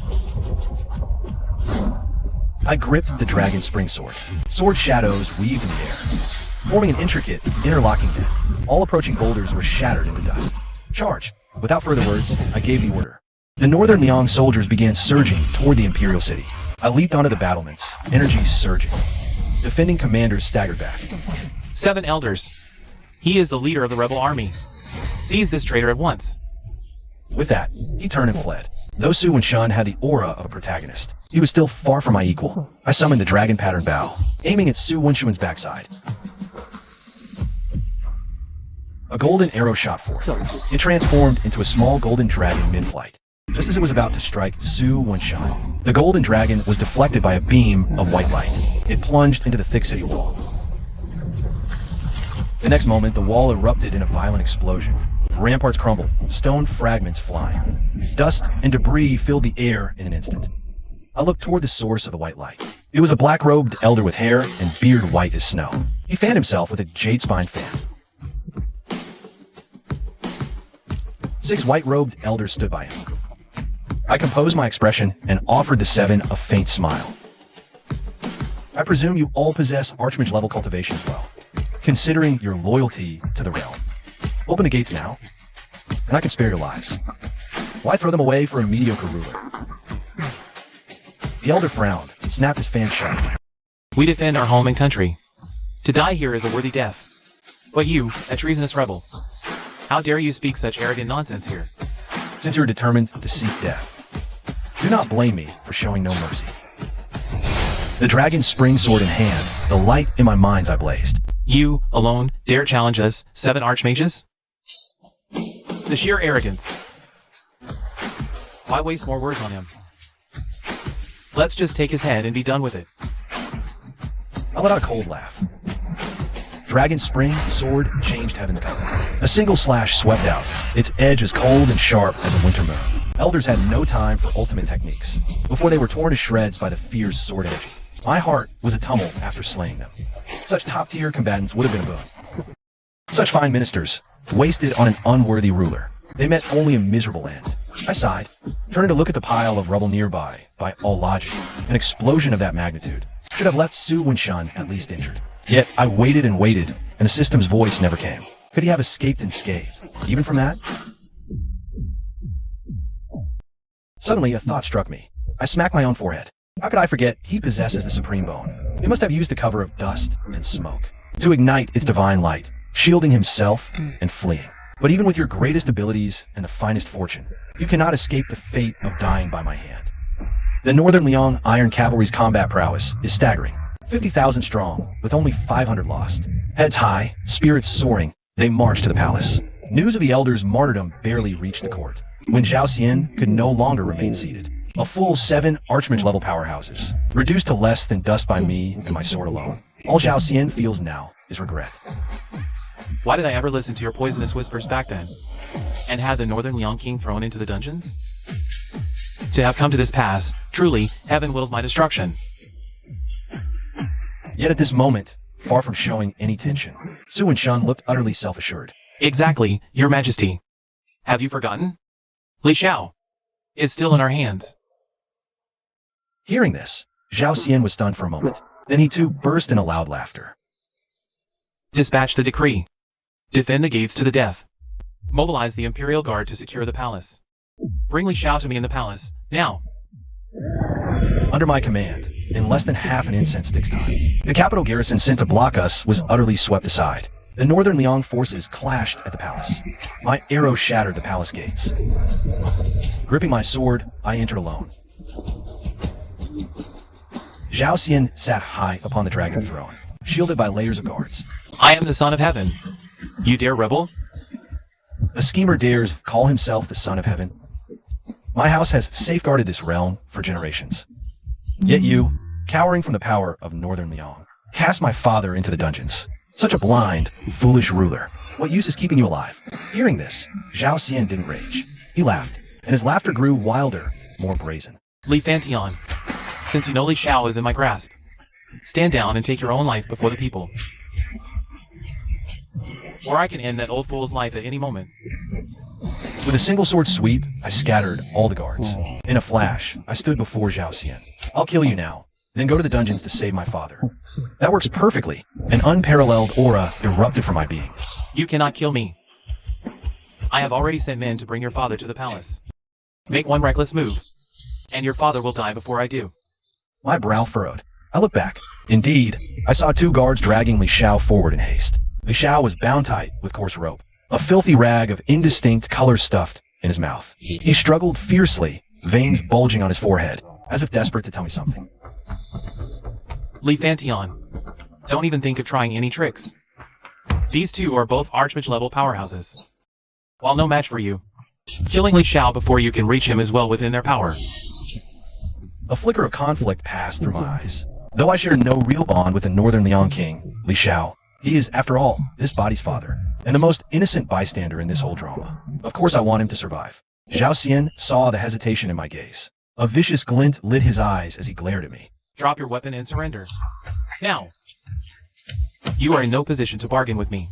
I gripped the dragon spring sword. Sword shadows weaved in the air, forming an intricate, interlocking net. All approaching boulders were shattered into dust. Charge! Without further words, I gave the order. The Northern Liang soldiers began surging toward the Imperial City. I leaped onto the battlements, energy surging. Defending commanders staggered back. 7 elders. He is the leader of the rebel army. Seize this traitor at once. With that, he turned and fled. Though Su Wenxuan had the aura of a protagonist, he was still far from my equal. I summoned the dragon pattern bow, aiming at Su Wenxuan's backside. A golden arrow shot forth. It transformed into a small golden dragon mid-flight. Just as it was about to strike Su Wenxuan, the golden dragon was deflected by a beam of white light. It plunged into the thick city wall. The next moment, the wall erupted in a violent explosion. Ramparts crumbled, stone fragments flying. Dust and debris filled the air in an instant. I looked toward the source of the white light. It was a black-robed elder with hair and beard white as snow. He fanned himself with a jade-spine fan. 6 white-robed elders stood by him. I composed my expression and offered the 7 a faint smile. I presume you all possess archmage-level cultivation as well, considering your loyalty to the realm. Open the gates now, and I can spare your lives. Why throw them away for a mediocre ruler? The elder frowned, snapped his fan shut. We defend our home and country. To die here is a worthy death. But you, a treasonous rebel, how dare you speak such arrogant nonsense here? Since you are determined to seek death, do not blame me for showing no mercy. The dragon's spring sword in hand, the light in my mind's eye blazed. You, alone, dare challenge us, 7 archmages? The sheer arrogance. Why waste more words on him? Let's just take his head and be done with it. I let out a cold laugh. Dragon's spring sword changed heaven's color. A single slash swept out, its edge as cold and sharp as a winter moon. Elders had no time for ultimate techniques, before they were torn to shreds by the fierce sword energy. My heart was a tumult after slaying them. Such top-tier combatants would have been a boon. Such fine ministers, wasted on an unworthy ruler. They meant only a miserable end. I sighed, turning to look at the pile of rubble nearby. By all logic, an explosion of that magnitude should have left Su Wenxuan at least injured. Yet I waited and waited, and the system's voice never came. Could he have escaped unscathed, even from that? Suddenly, a thought struck me. I smacked my own forehead. How could I forget he possesses the supreme bone? He must have used the cover of dust and smoke to ignite its divine light, shielding himself and fleeing. But even with your greatest abilities and the finest fortune, you cannot escape the fate of dying by my hand. The Northern Liang Iron Cavalry's combat prowess is staggering. 50,000 strong, with only 500 lost. Heads high, spirits soaring, they march to the palace. News of the elders' martyrdom barely reached the court, when Zhao Xian could no longer remain seated. A full 7 Archmage level powerhouses, reduced to less than dust by me and my sword alone. All Zhao Xian feels now is regret. Why did I ever listen to your poisonous whispers back then? And had the Northern Liang King thrown into the dungeons? To have come to this pass, truly, heaven wills my destruction. Yet at this moment, far from showing any tension, Su Wenshun looked utterly self-assured. Exactly, your majesty. Have you forgotten? Li Xiao is still in our hands. Hearing this, Zhao Xian was stunned for a moment. Then he too burst into loud laughter. Dispatch the decree. Defend the gates to the death. Mobilize the Imperial Guard to secure the palace. Bring Li Xiao to me in the palace, now. Under my command, in less than half an incense stick's time, the capital garrison sent to block us was utterly swept aside. The Northern Liang forces clashed at the palace. My arrow shattered the palace gates. Gripping my sword, I entered alone. Zhao Xian sat high upon the dragon throne, shielded by layers of guards. I am the son of heaven. You dare rebel? A schemer dares call himself the son of heaven. My house has safeguarded this realm for generations. Yet you, cowering from the power of Northern Liang, cast my father into the dungeons. Such a blind, foolish ruler. What use is keeping you alive? Hearing this, Zhao Xian didn't rage. He laughed, and his laughter grew wilder, more brazen. Li Fantian, since you know Li Xiao is in my grasp, stand down and take your own life before the people. Or I can end that old fool's life at any moment. With a single sword sweep, I scattered all the guards. In a flash, I stood before Zhao Xian. I'll kill you now, then go to the dungeons to save my father. That works perfectly. An unparalleled aura erupted from my being. You cannot kill me. I have already sent men to bring your father to the palace. Make one reckless move, and your father will die before I do. My brow furrowed. I looked back. Indeed, I saw 2 guards dragging Li Xiao forward in haste. Li Xiao was bound tight with coarse rope, a filthy rag of indistinct color stuffed in his mouth. He struggled fiercely, veins bulging on his forehead, as if desperate to tell me something. Li Fantian, don't even think of trying any tricks. These 2 are both Archmage level powerhouses. While no match for you, killing Li Xiao before you can reach him is well within their power. A flicker of conflict passed through my eyes. Though I share no real bond with the Northern Liang King, Li Xiao, he is, after all, this body's father, and the most innocent bystander in this whole drama. Of course I want him to survive. Zhao Xian saw the hesitation in my gaze. A vicious glint lit his eyes as he glared at me. Drop your weapon and surrender. Now. You are in no position to bargain with me.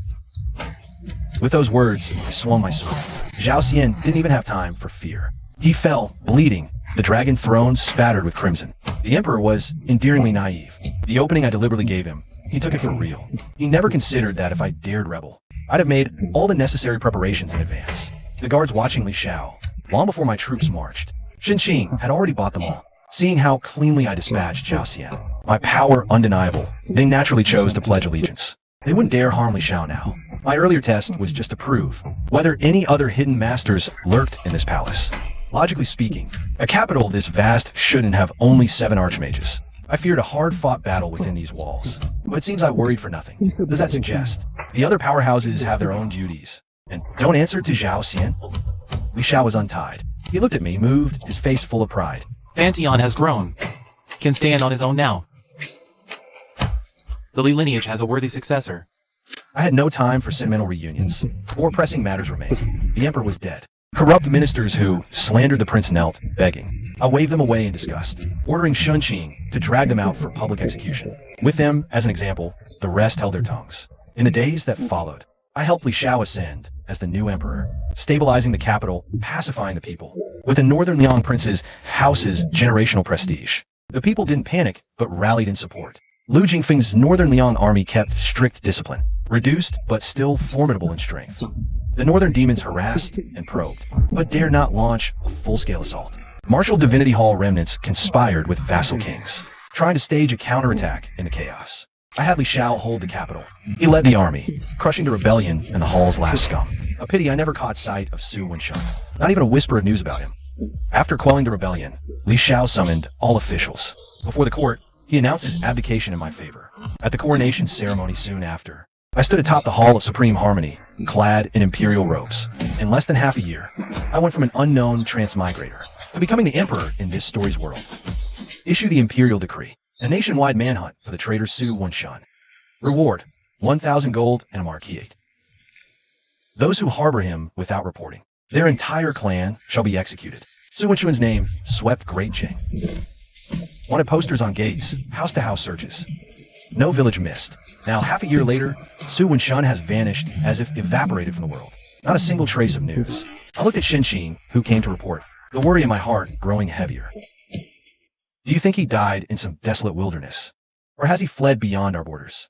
With those words, I swung my sword. Zhao Xian didn't even have time for fear. He fell, bleeding, the dragon throne spattered with crimson. The Emperor was endearingly naive. The opening I deliberately gave him, he took it for real. He never considered that if I dared rebel, I'd have made all the necessary preparations in advance. The guards watching Li Xiao, long before my troops marched, Xinqing had already bought them all. Seeing how cleanly I dispatched Zhao Xian, my power undeniable, they naturally chose to pledge allegiance. They wouldn't dare harm Li Xiao now. My earlier test was just to prove whether any other hidden masters lurked in this palace. Logically speaking, a capital this vast shouldn't have only 7 archmages. I feared a hard-fought battle within these walls, but it seems I worried for nothing. Does that suggest the other powerhouses have their own duties and don't answer to Zhao Xian? Li Xiao was untied. He looked at me, moved, his face full of pride. Fantian has grown. Can stand on his own now. The Li lineage has a worthy successor. I had no time for sentimental reunions. 4 pressing matters remained. The Emperor was dead. Corrupt ministers who slandered the prince knelt, begging. I waved them away in disgust, ordering Xinqing to drag them out for public execution. With them, as an example, the rest held their tongues. In the days that followed, I helped Li Xiao ascend as the new emperor, stabilizing the capital, pacifying the people. With the Northern Liang prince's house's generational prestige, the people didn't panic, but rallied in support. Lu Jingfeng's Northern Liang army kept strict discipline, reduced but still formidable in strength. The northern demons harassed and probed, but dared not launch a full-scale assault. Martial Divinity Hall remnants conspired with vassal kings, trying to stage a counterattack in the chaos. I had Li Xiao hold the capital. He led the army, crushing the rebellion and the hall's last scum. A pity I never caught sight of Su Wenshun. Not even a whisper of news about him. After quelling the rebellion, Li Xiao summoned all officials. Before the court, he announced his abdication in my favor. At the coronation ceremony soon after, I stood atop the Hall of Supreme Harmony, clad in imperial robes. In less than half a year, I went from an unknown transmigrator to becoming the emperor in this story's world. Issue the imperial decree, a nationwide manhunt for the traitor Su Wenshun. Reward, 1,000 gold and a marquise. Those who harbor him without reporting, their entire clan shall be executed. Su Wenshun's name swept Great Jing. Wanted posters on gates, house-to-house searches. No village missed. Now, half a year later, Su Wenshun has vanished as if evaporated from the world. Not a single trace of news. I looked at Shenxing, who came to report, the worry in my heart growing heavier. Do you think he died in some desolate wilderness? Or has he fled beyond our borders?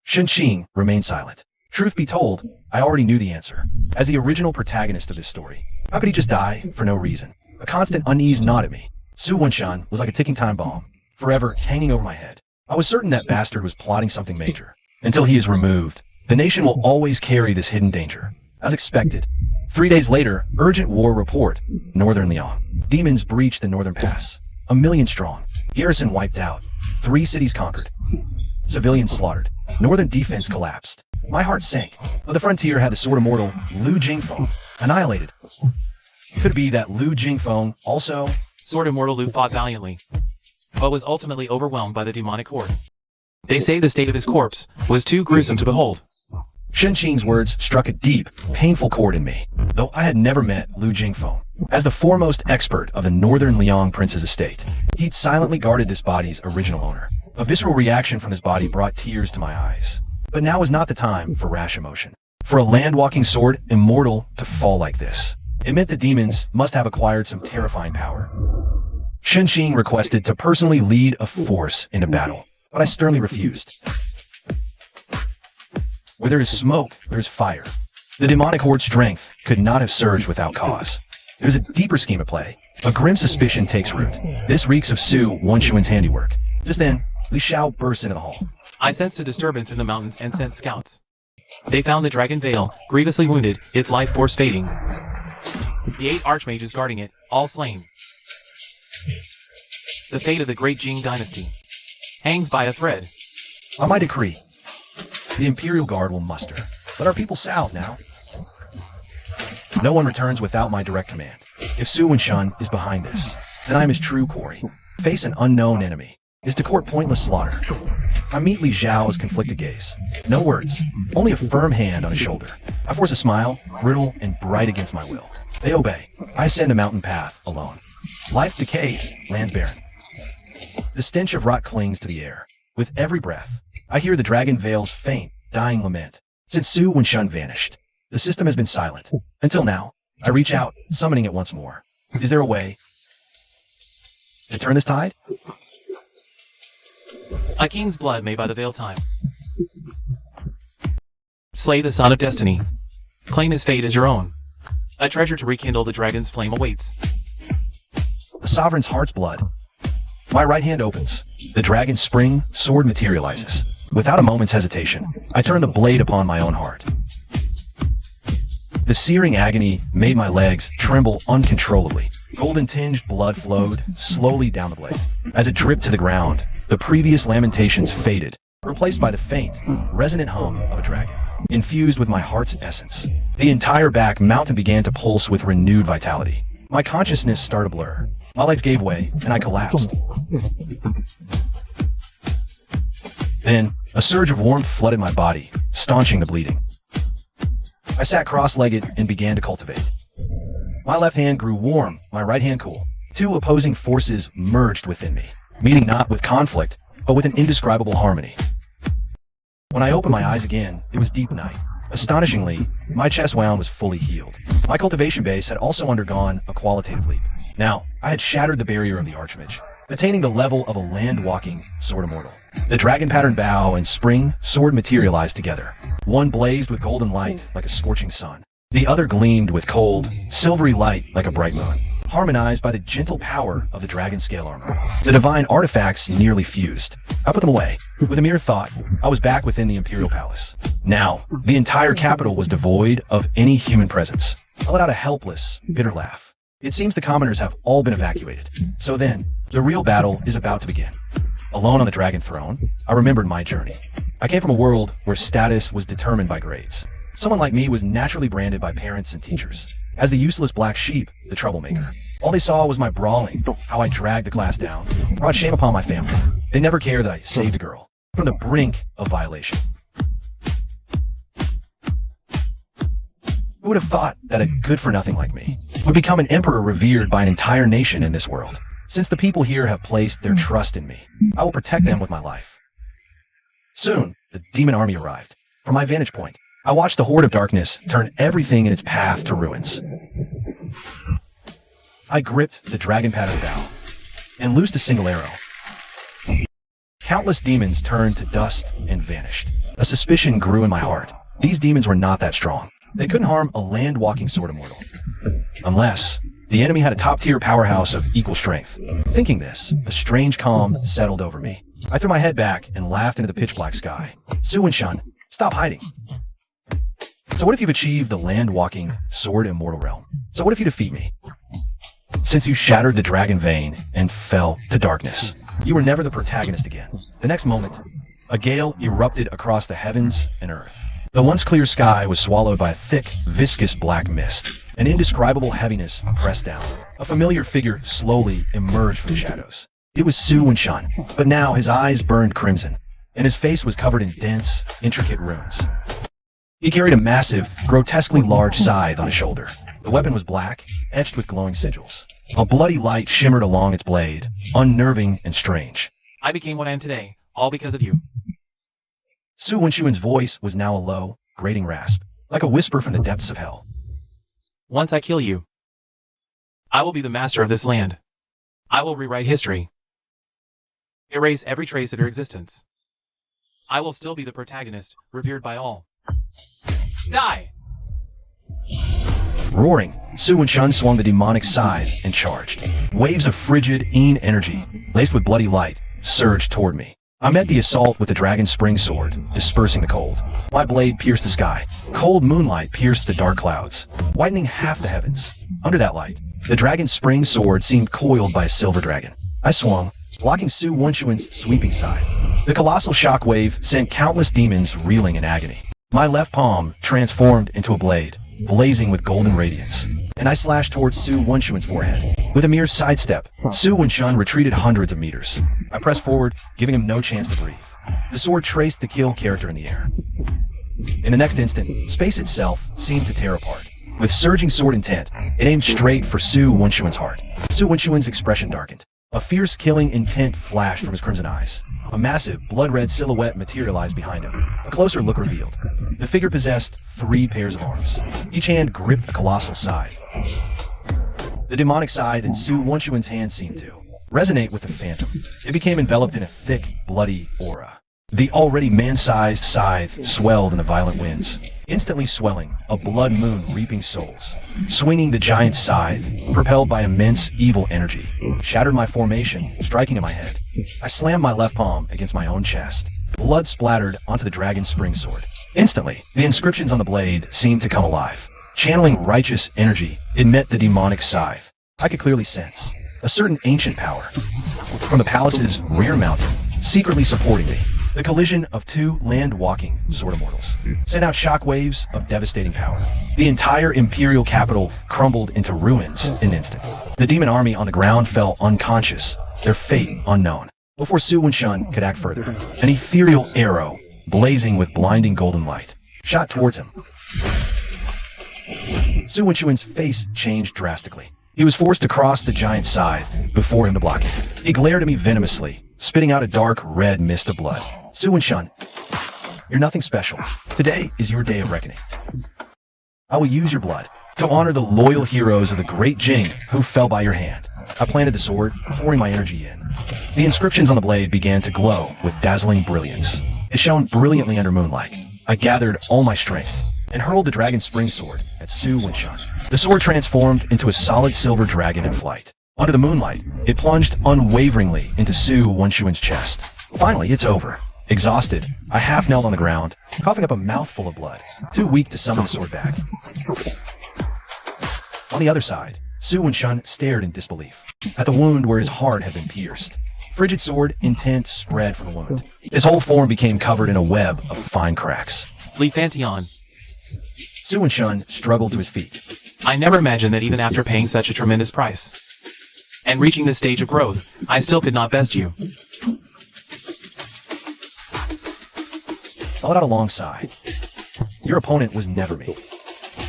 Shenxing remained silent. Truth be told, I already knew the answer. As the original protagonist of this story, how could he just die for no reason? A constant unease gnawed at me. Su Wenshun was like a ticking time bomb, forever hanging over my head. I was certain that bastard was plotting something major. Until he is removed, the nation will always carry this hidden danger. As expected, 3 days later, urgent war report, Northern Liang. Demons breached the northern pass. 1 million strong. Garrison wiped out. 3 cities conquered. Civilians slaughtered. Northern defense collapsed. My heart sank. But the frontier had the sword immortal Lu Jingfeng annihilated. Could it be that Lu Jingfeng also... Sword immortal Lu fought valiantly, but was ultimately overwhelmed by the demonic horde. They say the state of his corpse was too gruesome to behold. Shenxing's words struck a deep, painful chord in me, though I had never met Lu Jingfeng. As the foremost expert of the Northern Liang prince's estate, he'd silently guarded this body's original owner. A visceral reaction from his body brought tears to my eyes. But now is not the time for rash emotion. For a land-walking sword immortal to fall like this, it meant the demons must have acquired some terrifying power. Shenxing requested to personally lead a force into battle, but I sternly refused. Where there is smoke, there is fire. The demonic horde's strength could not have surged without cause. There's a deeper scheme at play. A grim suspicion takes root. This reeks of Su Wenshun's handiwork. Just then, Li Xiao burst into the hall. I sensed a disturbance in the mountains and sent scouts. They found the dragon veil, grievously wounded, its life force fading. The 8 archmages guarding it, all slain. The fate of the great Jing dynasty hangs by a thread. On my decree, the Imperial Guard will muster. Let our people south now. No one returns without my direct command. If Su Wenshun is behind this, then I am his true quarry. Face an unknown enemy is to court pointless slaughter. I meet Li Xiao's conflicted gaze. No words, only a firm hand on his shoulder. I force a smile, brittle and bright against my will. They obey. I ascend a mountain path alone. Life decayed, lands barren. The stench of rot clings to the air. With every breath, I hear the dragon veil's faint, dying lament. Since Su Wenshun vanished, the system has been silent. Until now, I reach out, summoning it once more. Is there a way to turn this tide? A king's blood may buy the veil time. Slay the son of destiny. Claim his fate as your own. A treasure to rekindle the dragon's flame awaits. The sovereign's heart's blood. My right hand opens. The dragon's spring sword materializes. Without a moment's hesitation, I turn the blade upon my own heart. The searing agony made my legs tremble uncontrollably. Golden-tinged blood flowed slowly down the blade. As it dripped to the ground, the previous lamentations faded, replaced by the faint, resonant hum of a dragon. Infused with my heart's essence, the entire back mountain began to pulse with renewed vitality. My consciousness started to blur. My legs gave way, and I collapsed. Then, a surge of warmth flooded my body, staunching the bleeding. I sat cross-legged and began to cultivate. My left hand grew warm, my right hand cool. 2 opposing forces merged within me, meeting not with conflict, but with an indescribable harmony. When I opened my eyes again, it was deep night. Astonishingly, my chest wound was fully healed. My cultivation base had also undergone a qualitative leap. Now, I had shattered the barrier of the Archmage, attaining the level of a land-walking sword immortal. The dragon-patterned bow and spring sword materialized together. One blazed with golden light like a scorching sun. The other gleamed with cold, silvery light like a bright moon, harmonized by the gentle power of the dragon scale armor. The divine artifacts nearly fused. I put them away. With a mere thought, I was back within the Imperial Palace. Now, the entire capital was devoid of any human presence. I let out a helpless, bitter laugh. It seems the commoners have all been evacuated. So then, the real battle is about to begin. Alone on the dragon throne, I remembered my journey. I came from a world where status was determined by grades. Someone like me was naturally branded by parents and teachers as the useless black sheep, the troublemaker. All they saw was my brawling, how I dragged the class down, brought shame upon my family. They never cared that I saved a girl from the brink of violation. Who would have thought that a good-for-nothing like me would become an emperor revered by an entire nation in this world? Since the people here have placed their trust in me, I will protect them with my life. Soon, the demon army arrived. From my vantage point, I watched the horde of darkness turn everything in its path to ruins. I gripped the dragon-patterned bow and loosed a single arrow. Countless demons turned to dust and vanished. A suspicion grew in my heart. These demons were not that strong. They couldn't harm a land-walking sword immortal. Unless the enemy had a top-tier powerhouse of equal strength. Thinking this, a strange calm settled over me. I threw my head back and laughed into the pitch-black sky. Su and Shun, stop hiding. So what if you've achieved the land-walking sword immortal realm? So what if you defeat me? Since you shattered the dragon vein and fell to darkness, you were never the protagonist again. The next moment, a gale erupted across the heavens and earth. The once clear sky was swallowed by a thick, viscous black mist. An indescribable heaviness pressed down. A familiar figure slowly emerged from the shadows. It was Su and Shun, but now his eyes burned crimson, and his face was covered in dense, intricate runes. He carried a massive, grotesquely large scythe on his shoulder. The weapon was black, etched with glowing sigils. A bloody light shimmered along its blade, unnerving and strange. I became what I am today, all because of you. Su Wenshuan's voice was now a low, grating rasp, like a whisper from the depths of hell. Once I kill you, I will be the master of this land. I will rewrite history. Erase every trace of your existence. I will still be the protagonist, revered by all. Die! Roaring, Su and Shun swung the demonic scythe and charged. Waves of frigid, Een energy, laced with bloody light, surged toward me. I met the assault with the dragon's spring sword, dispersing the cold. My blade pierced the sky. Cold moonlight pierced the dark clouds, whitening half the heavens. Under that light, the dragon's spring sword seemed coiled by a silver dragon. I swung, blocking Su Wenshuan's sweeping scythe. The colossal shockwave sent countless demons reeling in agony. My left palm transformed into a blade, blazing with golden radiance, and I slashed towards Su Wenshuan's forehead. With a mere sidestep, Su Wenshun retreated hundreds of meters. I pressed forward, giving him no chance to breathe. The sword traced the kill character in the air. In the next instant, space itself seemed to tear apart. With surging sword intent, it aimed straight for Su Wenshuan's heart. Su Wenshuan's expression darkened. A fierce killing intent flashed from his crimson eyes. A massive, blood-red silhouette materialized behind him. A closer look revealed. The figure possessed 3 pairs of arms. Each hand gripped a colossal scythe. The demonic scythe in Su Wenshuan's hand seemed to resonate with the phantom. It became enveloped in a thick, bloody aura. The already man-sized scythe swelled in the violent winds, instantly swelling, a blood moon reaping souls. Swinging the giant scythe, propelled by immense evil energy, shattered my formation, striking at my head. I slammed my left palm against my own chest. Blood splattered onto the dragon's spring sword. Instantly, the inscriptions on the blade seemed to come alive. Channeling righteous energy, it met the demonic scythe. I could clearly sense a certain ancient power from the palace's rear mountain, secretly supporting me. The collision of 2 land-walking sword immortals sent out shockwaves of devastating power. The entire imperial capital crumbled into ruins in an instant. The demon army on the ground fell unconscious, their fate unknown. Before Su Wenshun could act further, an ethereal arrow, blazing with blinding golden light, shot towards him. Su Wenshuan's face changed drastically. He was forced to cross the giant scythe before him to block it. He glared at me venomously, spitting out a dark red mist of blood. Su Wenshun, you're nothing special. Today is your day of reckoning. I will use your blood to honor the loyal heroes of the great Jing who fell by your hand. I planted the sword, pouring my energy in. The inscriptions on the blade began to glow with dazzling brilliance. It shone brilliantly under moonlight. I gathered all my strength and hurled the dragon's spring sword at Su Wenshun. The sword transformed into a solid silver dragon in flight. Under the moonlight, it plunged unwaveringly into Su Wenshuan's chest. Finally, it's over. Exhausted, I half knelt on the ground, coughing up a mouthful of blood, too weak to summon the sword back. On the other side, Su Wenshun stared in disbelief at the wound where his heart had been pierced. Frigid sword intent spread from the wound. His whole form became covered in a web of fine cracks. Li Fantion. Su Wenshun struggled to his feet. I never imagined that even after paying such a tremendous price, And reaching this stage of growth, I still could not best you. I let out a long sigh. Your opponent was never me.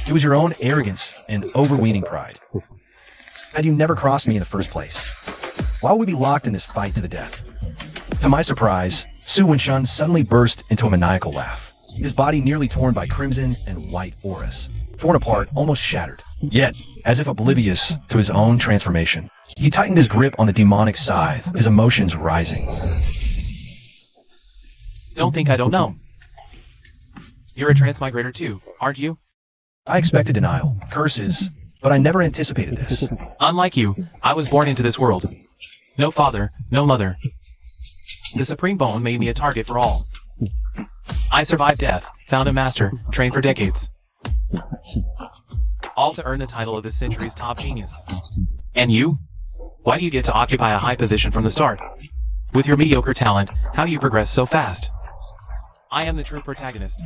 It was your own arrogance and overweening pride. Had you never crossed me in the first place, why would we be locked in this fight to the death? To my surprise, Su Wenshun suddenly burst into a maniacal laugh, his body nearly torn by crimson and white auras, torn apart, almost shattered. Yet, as if oblivious to his own transformation, he tightened his grip on the demonic scythe, his emotions rising. Don't think I don't know. You're a transmigrator too, aren't you? I expected denial, curses, but I never anticipated this. Unlike you, I was born into this world. No father, no mother. The Supreme Bone made me a target for all. I survived death, found a master, trained for decades. All to earn the title of this century's top genius. And you? Why do you get to occupy a high position from the start? With your mediocre talent, how do you progress so fast? I am the true protagonist.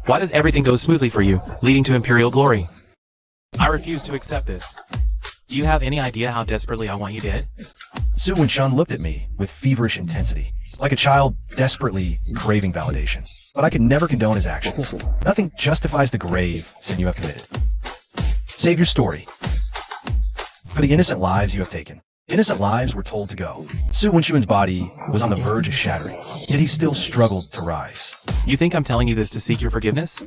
Why does everything go smoothly for you, leading to imperial glory? I refuse to accept this. Do you have any idea how desperately I want you dead? Su Wenshun looked at me with feverish intensity, like a child desperately craving validation. But I could never condone his actions. Nothing justifies the grave sin you have committed. Save your story. For the innocent lives you have taken. Innocent lives were told to go. Su Wenshun's body was on the verge of shattering, yet he still struggled to rise. You think I'm telling you this to seek your forgiveness?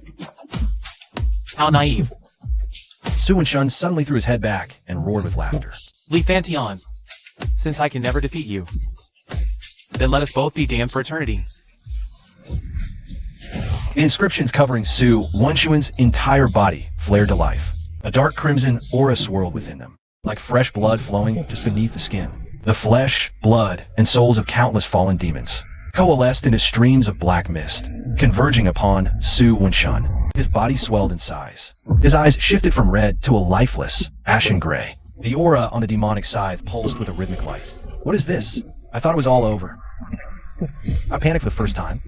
How naive. Su Wenshun suddenly threw his head back and roared with laughter. Li Fantion, since I can never defeat you, then let us both be damned for eternity. The inscriptions covering Su Wenshun's entire body flared to life. A dark crimson aura swirled within them, like fresh blood flowing just beneath the skin. The flesh, blood, and souls of countless fallen demons coalesced into streams of black mist, converging upon Su Wenshun. His body swelled in size. His eyes shifted from red to a lifeless, ashen gray. The aura on the demonic scythe pulsed with a rhythmic light. What is this? I thought it was all over. I panicked for the first time.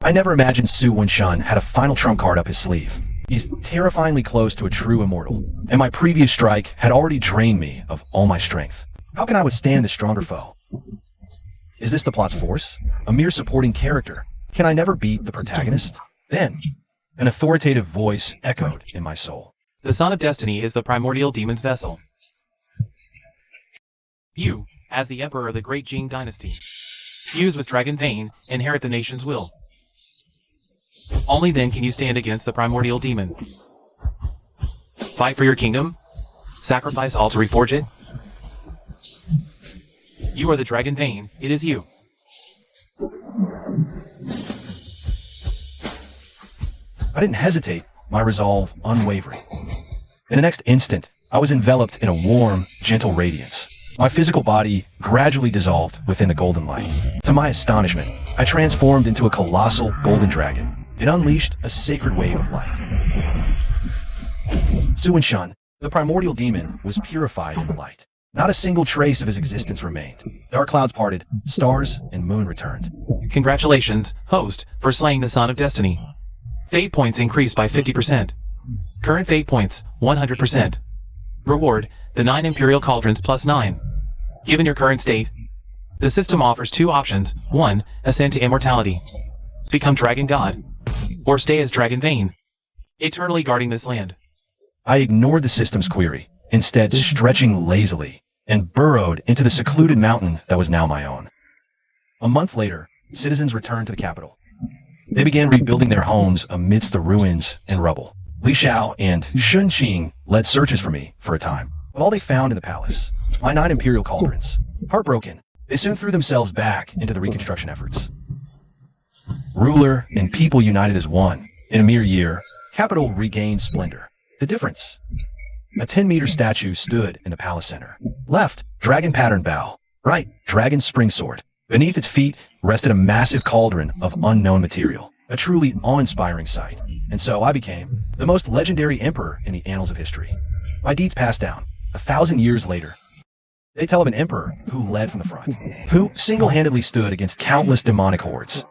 I never imagined Su Wenshun had a final trump card up his sleeve. He's terrifyingly close to a true immortal, and my previous strike had already drained me of all my strength. How can I withstand this stronger foe? Is this the plot's force? A mere supporting character? Can I never beat the protagonist? Then, an authoritative voice echoed in my soul. The Son of Destiny is the primordial demon's vessel. You, as the Emperor of the Great Jing Dynasty, fuse with Dragon Vein, inherit the nation's will. Only then can you stand against the primordial demon. Fight for your kingdom? Sacrifice all to reforge it? You are the Dragon Vein, it is you. I didn't hesitate, my resolve unwavering. In the next instant, I was enveloped in a warm, gentle radiance. My physical body gradually dissolved within the golden light. To my astonishment, I transformed into a colossal golden dragon. It unleashed a sacred wave of light. Su Wenshun, the primordial demon, was purified in the light. Not a single trace of his existence remained. Dark clouds parted, stars and moon returned. Congratulations, host, for slaying the Son of Destiny. Fate points increased by 50%. Current fate points, 100%. Reward, the 9 Imperial Cauldrons plus 9. Given your current state, the system offers 2 options. 1, ascend to immortality. Become Dragon God. Or stay as Dragon Vein, eternally guarding this land. I ignored the system's query, instead stretching lazily, and burrowed into the secluded mountain that was now my own. A month later, citizens returned to the capital. They began rebuilding their homes amidst the ruins and rubble. Li Xiao and Shun Qing led searches for me for a time, but all they found in the palace, my 9 Imperial Cauldrons. Heartbroken, they soon threw themselves back into the reconstruction efforts. Ruler and people united as one. In a mere year, capital regained splendor. The difference? A 10-meter statue stood in the palace center. Left, dragon pattern bow. Right, dragon spring sword. Beneath its feet rested a massive cauldron of unknown material. A truly awe-inspiring sight. And so I became the most legendary emperor in the annals of history. My deeds passed down 1,000 years later. They tell of an emperor who led from the front, who single-handedly stood against countless demonic hordes.